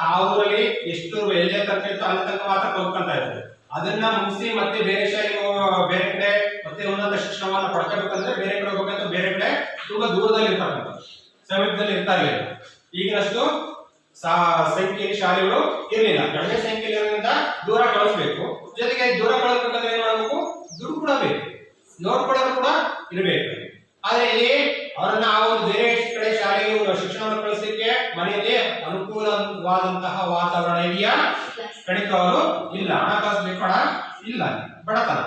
ಆ ಊರಲ್ಲಿ ಎಷ್ಟು ಎಲ್ಲೇ ತನಕ ಇತ್ತು ಅಲ್ಲಿ ತನಕ ಮಾತ್ರ ಕಲ್ತ್ಕೊಂತ ಇದ್ದಾರೆ. ಅದನ್ನ ಮುಗಿಸಿ ಮತ್ತೆ ಬೇರೆ ಶಾಲೆಗೆ ಬೇರೆ ಕಡೆ ಮತ್ತೆ ಉನ್ನತ ಶಿಕ್ಷಣವನ್ನ ಪಡ್ಕೋಬೇಕಂದ್ರೆ ಬೇರೆ ಕಡೆ ಹೋಗ್ಬೇಕಂತ ಬೇರೆ ಕಡೆ ತುಂಬಾ ದೂರದಲ್ಲಿ ಇರ್ತಕ್ಕಂಥ ಸಮೀಪದಲ್ಲಿ ಇರ್ತಾ ಇರಲಿಲ್ಲ. ಈಗಿನಷ್ಟು ಸಂಖ್ಯೆ ಶಾಲೆಗಳು ಇರಲಿಲ್ಲ. ಕಡಿಮೆ ಸಂಖ್ಯೆ ಇರೋದ್ರಿಂದ ದೂರ ಕಳಿಸ್ಬೇಕು. ಜೊತೆಗೆ ದೂರ ಕಳಿಸ್ಬೇಕಂದ್ರೆ ಏನ್ ಮಾಡಬೇಕು, ದುಡ್ಡು ಕೂಡ ಬೇಕು, ನೋಡ್ಕೊಳ್ಳೋರು ಕೂಡ ಇರಬೇಕು. ಆದ್ರೆ ಇಲ್ಲಿ ಅವರನ್ನ ಆ ಒಂದು ಬೇರೆ ಕಡೆ ಶಾಲೆಗೆ ಶಿಕ್ಷಣವನ್ನು ಕಳಿಸಲಿಕ್ಕೆ ಮನೆಯಲ್ಲಿ ಅನುಕೂಲವಾದಂತಹ ವಾತಾವರಣ ಇದೆಯಾ? ಖಂಡಿತ ಅವರು ಇಲ್ಲ. ಹಣಕಾಸು ಬೇಕು, ಹಣ ಇಲ್ಲ, ಬಡತನ.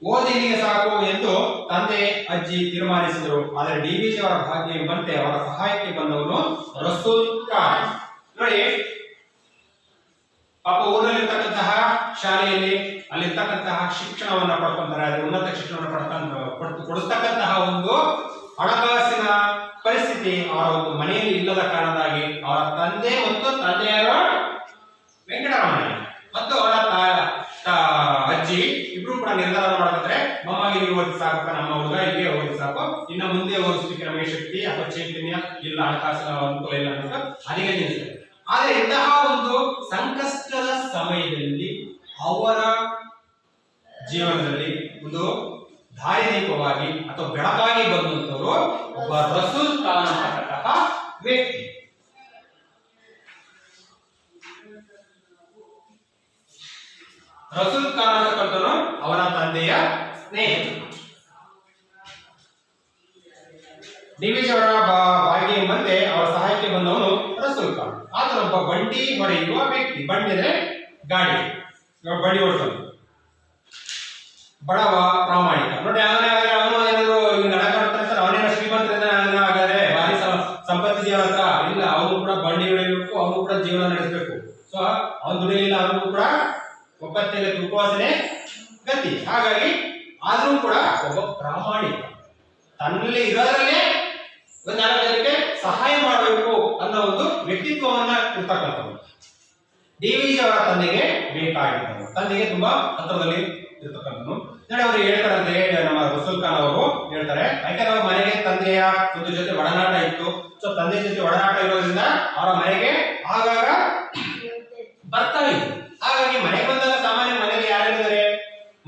ಓದಿನಿಗೆ ಸಾಕು ಎಂದು ತಂದೆ ಅಜ್ಜಿ ತೀರ್ಮಾನಿಸಿದರು. ಆದರೆ ಡಿ.ವಿ.ಜಿ ಅವರ ಭಾಗ್ಯ ಎಂಬಂತೆ ಅವರ ಸಹಾಯಕ್ಕೆ ಬಂದವನು ರಸೂಲ್ ಖಾನ್. ನೋಡಿ, ಪಾಪ ಊರಲ್ಲಿರ್ತಕ್ಕಂತಹ ಶಾಲೆಯಲ್ಲಿ ಅಲ್ಲಿರ್ತಕ್ಕಂತಹ ಶಿಕ್ಷಣವನ್ನ ಪಡ್ಕೊಂತಾರೆ. ಅದ್ರ ಉನ್ನತ ಶಿಕ್ಷಣವನ್ನು ಕೊಡಿಸ್ತಕ್ಕಂತಹ ಒಂದು ಹಣಕಾಸಿನ ಪರಿಸ್ಥಿತಿ ಅವರ ಒಂದು ಮನೆಯಲ್ಲಿ ಇಲ್ಲದ ಕಾರಣದಾಗಿ ಅವರ ತಂದೆ ಮತ್ತು ತಂದೆಯರ ವೆಂಕಟರಮಣಯ್ಯ ಮತ್ತು ಅವರ ಅಜ್ಜಿ ಇಬ್ರು ಕೂಡ ನಿರ್ಧಾರ ಮಾಡ್ತಾರೆ, ಮೊಮ್ಮಗಿಗೆ ಓದಿ ಸಾಕು, ನಮ್ಮ ಹುಡುಗ ಇಲ್ಲೇ ಓದಿ ಸಾಕು, ಇನ್ನು ಮುಂದೆ ಓದಿಸ್ಲಿಕ್ಕೆ ನಮಗೆ ಶಕ್ತಿ ಅಥವಾ ಚೈತನ್ಯ ಇಲ್ಲ, ಹಣಕಾಸಿನ ಅನುಕೂಲ ಇಲ್ಲ ಅಂತ ಅಲ್ಲಿಗೆ ನಿಲ್ಲಿಸ್ತಾರೆ. ಆದ್ರೆ ಇಂತಹ ಒಂದು ಸಂಕಷ್ಟದ ಸಮಯದಲ್ಲಿ ಅವರ ಜೀವನದಲ್ಲಿ ಒಂದು ದಾರಿದೀಪವಾಗಿ ಅಥವಾ ಬೆಳಕಾಗಿ ಬಂದಂತವರು ಒಬ್ಬ ರಸೂಲ್ ಖಾನ್ ಅಂತಕ್ಕಂತಹ ವ್ಯಕ್ತಿ. ರಸೂಲ್ ಖಾನ್ ಅಂತಕ್ಕಂಥವನು ಅವರ ತಂದೆಯ ಸ್ನೇಹಿತ. ಡಿ.ವಿ.ಜಿ ಅವರ ಭಾಗ್ಯ ಎಂಬಂತೆ ಅವರ ಸಹಾಯಕ್ಕೆ ಬಂದವನು ರಸೂಲ್ ಖಾನ್. ಆತನೊಬ್ಬ ಬಂಡಿ ಹೊಡೆಯುವ ವ್ಯಕ್ತಿ. ಬಂಡಿ ಅಂದ್ರೆ ಗಾಡಿ, ಬಂಡಿ ಓಡಿಸೋದು. ಬಡವ, ಪ್ರಾಮಾಣಿಕ. ನೋಡಿ, ಅವನು ಏನಾದ್ರು ನಡಕಾಡ್ತಾರೆ, ಅವನೇನೋ ಶ್ರೀಮಂತರಿಂದ ಹಾಗಾದ್ರೆ ಭಾರಿ ಸಂಪತ್ತಿದೆಯ ಹತ್ರ ಇಲ್ಲ, ಅವನು ಕೂಡ ಬಂಡಿ ಹೊಡೆಯಬೇಕು, ಅವನು ಕೂಡ ಜೀವನ ನಡೆಸಬೇಕು. ಸೊ ಅವನು ದುಡಿಯಲಿಲ್ಲ, ಅವನು ಕೂಡ ಒಪ್ಪತ್ತಿಗೆ ಉಪವಾಸನೆ ಗತಿ. ಹಾಗಾಗಿ ಆದ್ರೂ ಕೂಡ ಒಬ್ಬ ಪ್ರಾಮಾಣಿಕ, ತನ್ನಲ್ಲಿ ಇರೋದ್ರಲ್ಲೇ ಒಂದು 4 ಜನಕ್ಕೆ ಸಹಾಯ ಮಾಡಬೇಕು ಅನ್ನೋ ಒಂದು ವ್ಯಕ್ತಿತ್ವವನ್ನ ಇರ್ತಕ್ಕಂಥದ್ದು ಡಿ.ವಿ.ಜಿ ಅವರ ತಂದೆಗೆ ಬೇಕಾಗಿತ್ತು. ತಂದೆಗೆ ತುಂಬಾ ಹತ್ರದಲ್ಲಿ ಇರ್ತಕ್ಕಂಥದ್ದು. ನೋಡಿ, ಅವರು ಹೇಳ್ತಾರಂತೆ, ನಮ್ಮ ರಸೂಲ್ ಖಾನ್ ಅವರು ಹೇಳ್ತಾರೆ, ಯಾಕಂದ್ರೆ ಅವ್ರ ಮನೆಗೆ ತಂದೆಯ ಒಂದು ಜೊತೆ ಒಡನಾಟ ಇತ್ತು. ಸೊ ತಂದೆ ಜೊತೆ ಒಡನಾಟ ಇರೋದ್ರಿಂದ ಅವರ ಮನೆಗೆ ಆಗಾಗ ಬರ್ತಾ ಇತ್ತು. ಹಾಗಾಗಿ ಮನೆಗೆ ಬಂದಾಗ ಸಾಮಾನ್ಯ ಮನೆಯಲ್ಲಿ ಯಾರಿದ್ದಾರೆ,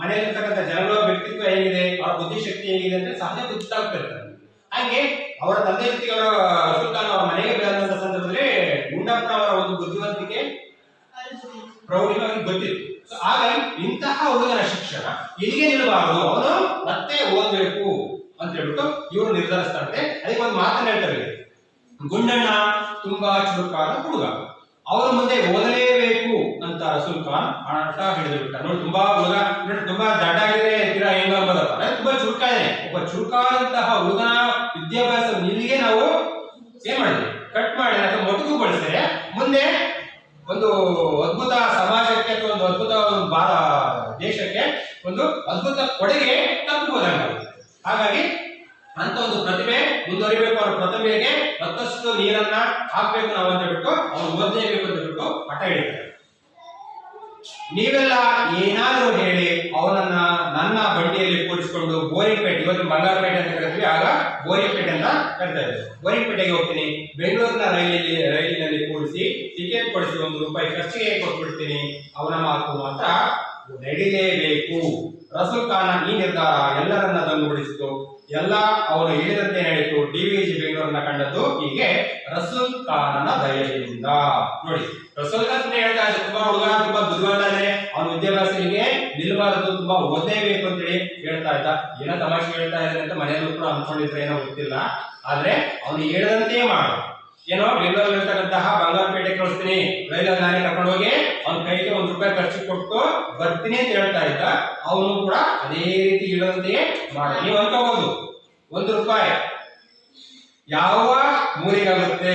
ಮನೆಯಲ್ಲಿರ್ತಕ್ಕಂಥ ಜನಗಳ ವ್ಯಕ್ತಿತ್ವ ಹೇಗಿದೆ, ಅವರ ಬುದ್ಧಿಶಕ್ತಿ ಹೇಗಿದೆ ಅಂತ ಸಹಜ ಗೊತ್ತಾಗ್ತಿರ್ತಾರೆ. ಹಾಗೆ ಅವರ ತಂದೆ ಜೊತೆಗೆ ಅವರ ರಸೂಲ್ ಖಾನ್ ಅವರ ಮನೆಗೆ ಬಂದಂತ ಸಂದರ್ಭದಲ್ಲಿ ಗುಂಡಪ್ಪನವರ ಒಂದು ಬುದ್ಧಿವಂತಿಕೆ ಪ್ರೌಢಿಕವಾಗಿ ಗೊತ್ತಿತ್ತು. ಹಾಗಾಗಿ ಇಂತಹ ಹುಡುಗನ ಶಿಕ್ಷಣ ಇಲ್ಲಿಗೆ ನಿಲ್ಲಬಾರದು, ಅವನು ಮತ್ತೆ ಓದಬೇಕು ಅಂತ ಅಂತ ಹೇಳ್ಬಿಟ್ಟು ಇವರು ನಿರ್ಧರಿಸ್ತಾರೆ. ಅದಕ್ಕೆ ಒಂದು ಮಾತನ್ನ ಹೇಳ್ತಾರೆ, ಗುಂಡಣ್ಣ ತುಂಬಾ ಚುರುಕಾದ ಹುಡುಗ, ಅವರ ಮುಂದೆ ಓದಲೇಬೇಕು ಅಂತ ರಸೂಲ್ ಖಾನ್ ಆಟ ಹಿಡಿದು ಬಿಟ್ಟ. ನೋಡಿ ತುಂಬಾ ಹುಡುಗ, ನೋಡಿ ತುಂಬಾ ದಡ್ಡಾಗಿದೆ ತೀರಾ ಹೆಂಗ ಅಂಬೋದಪ್ಪ, ತುಂಬಾ ಚುರುಕಾಗಿದೆ. ಒಬ್ಬ ಚುರುಕಾದಂತಹ ಹುಡುಗನ ವಿದ್ಯಾಭ್ಯಾಸ ಇಲ್ಲಿಗೆ ನಾವು ಏನ್ ಮಾಡಿದ್ವಿ, ಕಟ್ ಮಾಡಿ ಅಥವಾ ಮೊಟಕುಗೊಳಿಸಿದ್ರೆ ಮುಂದೆ ಒಂದು ಅದ್ಭುತ ಸಮಾಜಕ್ಕೆ ಅಥವಾ ಒಂದು ಅದ್ಭುತ ದೇಶಕ್ಕೆ ಒಂದು ಅದ್ಭುತ ಕೊಡುಗೆ ತಪ್ಪಬಹುದಾಗುತ್ತೆ. ಹಾಗಾಗಿ ಅಂತ ಒಂದು ಪ್ರತಿಭೆ ಮುಂದುವರಿಬೇಕು, ಅವರ ಪ್ರತಿಭೆಗೆ ಮತ್ತಷ್ಟು ನೀರನ್ನ ಹಾಕ್ಬೇಕು ನಾವು ಅಂತ ಹೇಳ್ಬಿಟ್ಟು ಅವ್ರು ಓದಲೇಬೇಕು ಅಂತ ಹೇಳ್ಬಿಟ್ಟು ಹಠ ಹಿಡಿತಾರೆ. ನೀವೆಲ್ಲ ಏನಾದರೂ ಹೇಳಿ ಅವನನ್ನ ನನ್ನ ಬಂಡಿಯಲ್ಲಿ ಕೂರಿಸಿಕೊಂಡು ಬೋರಿಂಗ್ಪೇಟೆ, ಇವತ್ತು ಬಂಗಾರಪೇಟೆ ಅಂತ ಕರಿತೀವಿ, ಆಗ ಬೋರಿಂಗ್ಪೇಟೆ ಅಂತ ಕರಿತಾ ಇದ್ದಾರೆ, ಬೋರಿಂಗ್ಪೇಟೆಗೆ ಹೋಗ್ತೀನಿ, ಬೆಂಗಳೂರಿನ ರೈಲಿನಲ್ಲಿ ಕೂರಿಸಿ ಟಿಕೆಟ್ ಕೊಡಿಸಿ ₹1 ಖರ್ಚಿಗೆ ಕೊಟ್ಬಿಡ್ತೀನಿ, ಅವನ ಮಾತು ಮಾತ್ರ ನಡಿಲೇಬೇಕು. ರಸೂಲ್ ಖಾನ್ ಈ ನಿರ್ಧಾರ ಎಲ್ಲರನ್ನ ದಂಗುಬಡಿಸಿತು. ಎಲ್ಲ ಅವರು ಹೇಳಿದಂತೆ ನಡೆಯಿತು. ಡಿವಿಜಿ ಬೆಂಗಳೂರನ್ನ ಕಂಡದ್ದು ಹೀಗೆ ರಸೂಲ್ ಖಾನನ ದಯೆಯಿಂದ. ನೋಡಿ ರಸೂಲ್ ಖಾನ್ ಹೇಳ್ತಾ ಇದ್ದಾರೆ, ತುಂಬಾ ಹುಡುಗ ತುಂಬಾ ಬುದ್ಧಿವಂತ ಇದೆ, ಅವನ ವಿದ್ಯಾಭ್ಯಾಸ ಹೀಗೆ ನಿಲ್ಬಾರದು, ತುಂಬಾ ಓದಲೇಬೇಕು ಅಂತ ಹೇಳಿ ಹೇಳ್ತಾ ಇದ್ದ. ಏನೋ ತಮಾಷೆ ಹೇಳ್ತಾ ಇದ್ದಾರೆ ಅಂತ ಮನೆಯಲ್ಲೂ ಕೂಡ ಅನ್ಕೊಂಡಿದ್ರೆ ಏನೋ ಗೊತ್ತಿಲ್ಲ, ಆದ್ರೆ ಅವನು ಹೇಳಿದಂತೆ ಮಾಡು. ಏನೋ ಬೆಂಗಳೂರಲ್ಲಿ ಇರ್ತಕ್ಕಂತಹ ಬಂಗಾರಪೇಟೆ ಕಳಿಸ್ತೀನಿ, ರೈಲಲ್ಲಿ ನಾನೇ ಕರ್ಕೊಂಡು ಹೋಗಿ ಅವ್ನ ಕೈಗೆ ₹1 ಖರ್ಚು ಕೊಟ್ಟು ಬರ್ತೀನಿ ಅಂತ ಹೇಳ್ತಾ ಇದ್ದ. ಅವನು ಕೂಡ ಅದೇ ರೀತಿ ಹೇಳದಂತೆಯೇ ಮಾಡ. ನೀವು ಅನ್ಕೋಬಹುದು ₹1 ಯಾವ ಮೂಲಿಗಾಗುತ್ತೆ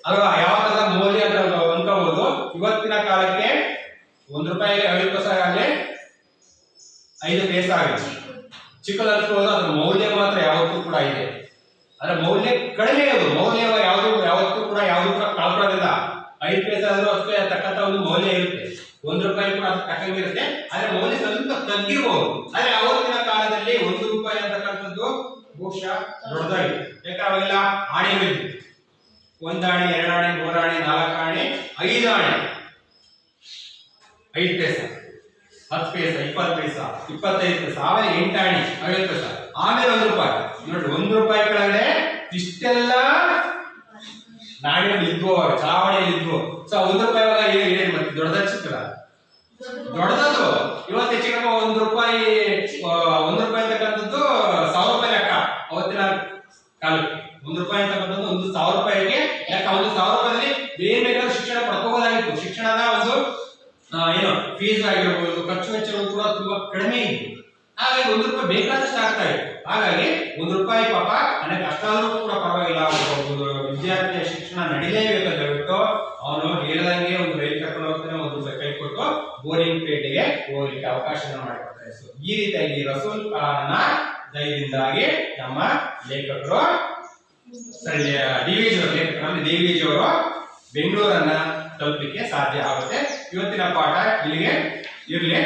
ಅಲ್ವಾ, ಯಾವ ತರದ ಮೌಲ್ಯ ಅಂತ ಅನ್ಕೋಬಹುದು. ಇವತ್ತಿನ ಕಾಲಕ್ಕೆ ₹1 50 ಪೈಸೆ ಆಗಲಿ 5 ಪೈಸೆ ಆಗಲಿ ಚಿಕ್ಕದು ಅನ್ಸ್ಬೋದು, ಅದ್ರ ಮೌಲ್ಯ ಮಾತ್ರ ಯಾವತ್ತೂ ಕೂಡ ಇದೆ. ಅದರ ಮೌಲ್ಯ ಕಡಿಮೆ ಇರೋದು, ಮೌಲ್ಯ ಯಾವತ್ತೂ ಕೂಡ ಯಾವ್ದು ಕೂಡ ಕಳ್ಕೊಳ್ಳೋದಿಲ್ಲ. 5 ಪೈಸೆ ಆದ್ರೂ ಅದಕ್ಕೆ ತಕ್ಕಂತ ಒಂದು ಮೌಲ್ಯ ಇರುತ್ತೆ, ₹1 ಕೂಡ ಅದಕ್ಕೆ ತಕ್ಕಂಗಿರುತ್ತೆ, ಆದ್ರೆ ಮೌಲ್ಯ ಸ್ವಲ್ಪ ತಗ್ಗಿರ್ಬೋದು. ಆದ್ರೆ ಅವತ್ತಿನ ಕಾಲದಲ್ಲಿ ₹1 ಅಂತಕ್ಕಂಥದ್ದು ಬಹುಶಃ ದೊಡ್ಡದಾಗಿದೆ. ಯಾಕಂದ್ರೆ ಅವಾಗೆಲ್ಲ ಆಣೆಗಳಿದ್ವು, 1 ಆಣೆ 2 ಆಣೆ 3 ಆಣೆ 4 ಆಣೆ 5 ಆಣೆ, 5 ಪೈಸೆ 10 ಪೈಸೆ 20 ಪೈಸೆ 25 ಪೈಸೆ, ಆಮೇಲೆ 8 ಆಣೆ 50 ಪೈಸೆ, ಆಮೇಲೆ ₹1. ನೋಡಿ ₹1 ಕೆಳಗಡೆ ಇಷ್ಟೆಲ್ಲ ನಾಣ್ಯಗಳು ಇದ್ವು, ಚಲಾವಣೆಯಲ್ಲಿ ಇದ್ವು. ಸೊ ₹1 ಇವಾಗ ಹೇಳಿ ಮತ್ತೆ ದೊಡ್ಡದ ಚಿಕ್ಕದ ದೊಡ್ಡದದು. ಇವತ್ತು ಹೆಚ್ಚಿಗೆ ₹1 ಅಂತಕ್ಕಂಥದ್ದು ₹1000 ಲೆಕ್ಕ. ಅವತ್ತಿನ ಕಾಲಕ್ಕೆ ₹1 ಅಂತಕ್ಕಂಥದ್ದು ₹1000ಗೆ ಲೆಕ್ಕ. ₹1000 ಬೇರೆ ಬೇಕಾದ್ರೆ ಶಿಕ್ಷಣ ಪಡ್ಕೋಬಹುದಾಗಿತ್ತು. ಶಿಕ್ಷಣದ ಒಂದು ಏನು ಫೀಸ್ ಆಗಿರ್ಬೋದು, ಖರ್ಚು ವೆಚ್ಚಗಳು ಕೂಡ ತುಂಬಾ ಕಡಿಮೆ ಇತ್ತು. ಹಾಗಾಗಿ ₹1 ಬೇಕಾದಷ್ಟು ಆಗ್ತಾ ಇತ್ತು. ಹಾಗಾಗಿ ₹1 ಪಾಪ ನನಗೆ ಕಷ್ಟ ಆದ್ರೂ ಕೂಡ ಪರವಾಗಿಲ್ಲ, ಒಂದು ವಿದ್ಯಾರ್ಥಿಯ ಶಿಕ್ಷಣ ನಡಿಲೇಬೇಕು ಅಂತ ಹೇಳ್ಬಿಟ್ಟು ಅವನು ಹೇಳ್ದಂಗೆ ಒಂದು ರೈಲು ಕರ್ಕೊಂಡು ಹೋಗ್ತಾನೆ, ₹1 ಕೈ ಕೊಟ್ಟು ಬೋರಿಂಗ್ಪೇಟೆಗೆ ಹೋಗ್ಲಿಕ್ಕೆ ಅವಕಾಶನ ಮಾಡಿಕೊಡ್ತಾರೆ. ಸೊ ಈ ರೀತಿಯಾಗಿ ರಸೂಲ್ ಖಾನನ ದಯದಿಂದಾಗಿ ನಮ್ಮ ಲೇಖಕರು ಡಿವಿಜಿ ಅವರು ಬೆಂಗಳೂರನ್ನ ತಲುಪಲಿಕ್ಕೆ ಸಾಧ್ಯ ಆಗುತ್ತೆ. ಇವತ್ತಿನ ಪಾಠ ಇಲ್ಲಿಗೆ ಇರಲಿ.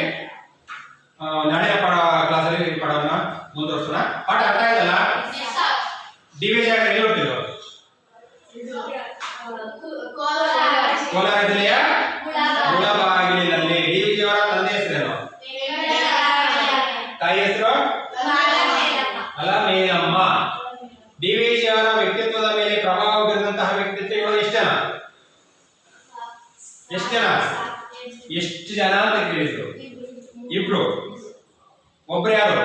ನಾಳೆಯ ಕ್ಲಾಸಲ್ಲಿ ಈ ಪಾಠವನ್ನ ಮುಂದುವರಿಸೋಣ. ಪಾಠ ಅರ್ಥ ಆಯ್ತಲ್ಲ? ಡಿವಿಜಿ ಎಲ್ಲಿ ಹೊಟ್ಟಿದ್ರು? ಕೋಲಾರ ಜಿಲ್ಲೆಯ ಮುಳಬಾಗಿಲಿನಲ್ಲಿ. ಡಿವಿಜಿ ಅವರ ತಂದೆ ಹೆಸರೇನು? ತಾಯಿ ಹೆಸರು ಅಲಮೇಲಮ್ಮ. ಡಿವಿಜಿ ಅವರ ವ್ಯಕ್ತಿತ್ವದ ಮೇಲೆ ಪ್ರಭಾವ ಬೀರಿದಂತಹ ವ್ಯಕ್ತಿತ್ವ ಇವರು ಎಷ್ಟು ಜನ ಅಂತ ಕೇಳಿದ್ರು? ಇಬ್ರು. ಒಬ್ರು ಯಾರು?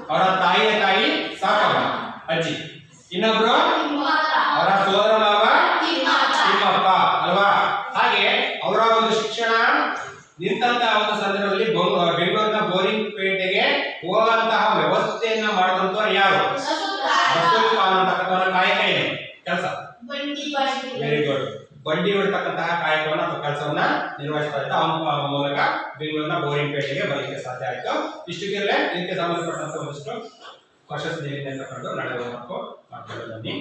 ಅವರ ತಾಯಿಯ ತಾಯಿ ಸಾಕಮ್ಮ, ಅಜ್ಜಿ. ಇನ್ನೊಬ್ರು ಅವರ ಸೋದರ ಮಾವ ತಿಮ್ಮಪ್ಪ ಅಲ್ವಾ? ಹಾಗೆ ಅವರ ಒಂದು ಶಿಕ್ಷಣ ನಿಂತಹ ಒಂದು ಸಂದರ್ಭದಲ್ಲಿ ಬೆಂಗಳೂರಿನ ಬೋರಿಂಗ್ಪೇಟೆಗೆ ಹೋಗುವಂತಹ ವ್ಯವಸ್ಥೆಯನ್ನ ಮಾಡಿದಂತವ್ರು ಯಾರು? ರಸೂಲ್ ಖಾನ್ ಅಂತಕ್ಕಂಥವರ ಕಾಯಕ ಏನು ಕೆಲಸ? Very good. ಬಂಡಿ ಹೊಡ್ತಕ್ಕಂತಹ ಕಾಯಕವನ್ನ ಅಥವಾ ಕೆಲಸವನ್ನ ನಿರ್ವಹಿಸ್ತಾ ಇದ್ದ. ಅವನ ಮೂಲಕ ಬೆಂಗಳೂರಿನ ಬೋರಿಂಗ್ಪೇಟೆಗೆ ಬರಲಿಕ್ಕೆ ಸಾಧ್ಯ ಆಯ್ತು. ಇಷ್ಟಕ್ಕೆಲ್ಲ ಇದಕ್ಕೆ ಸಂಬಂಧಪಟ್ಟಂತ ಒಂದಷ್ಟು ಕ್ವಶನ್ಸ್ ನೀಡಿದೆ ಅಂತ ಕಂಡು ನಡೆಯುವ ಮಾಡ್ಕೊಳ್ಳೋದನ್ನಿ.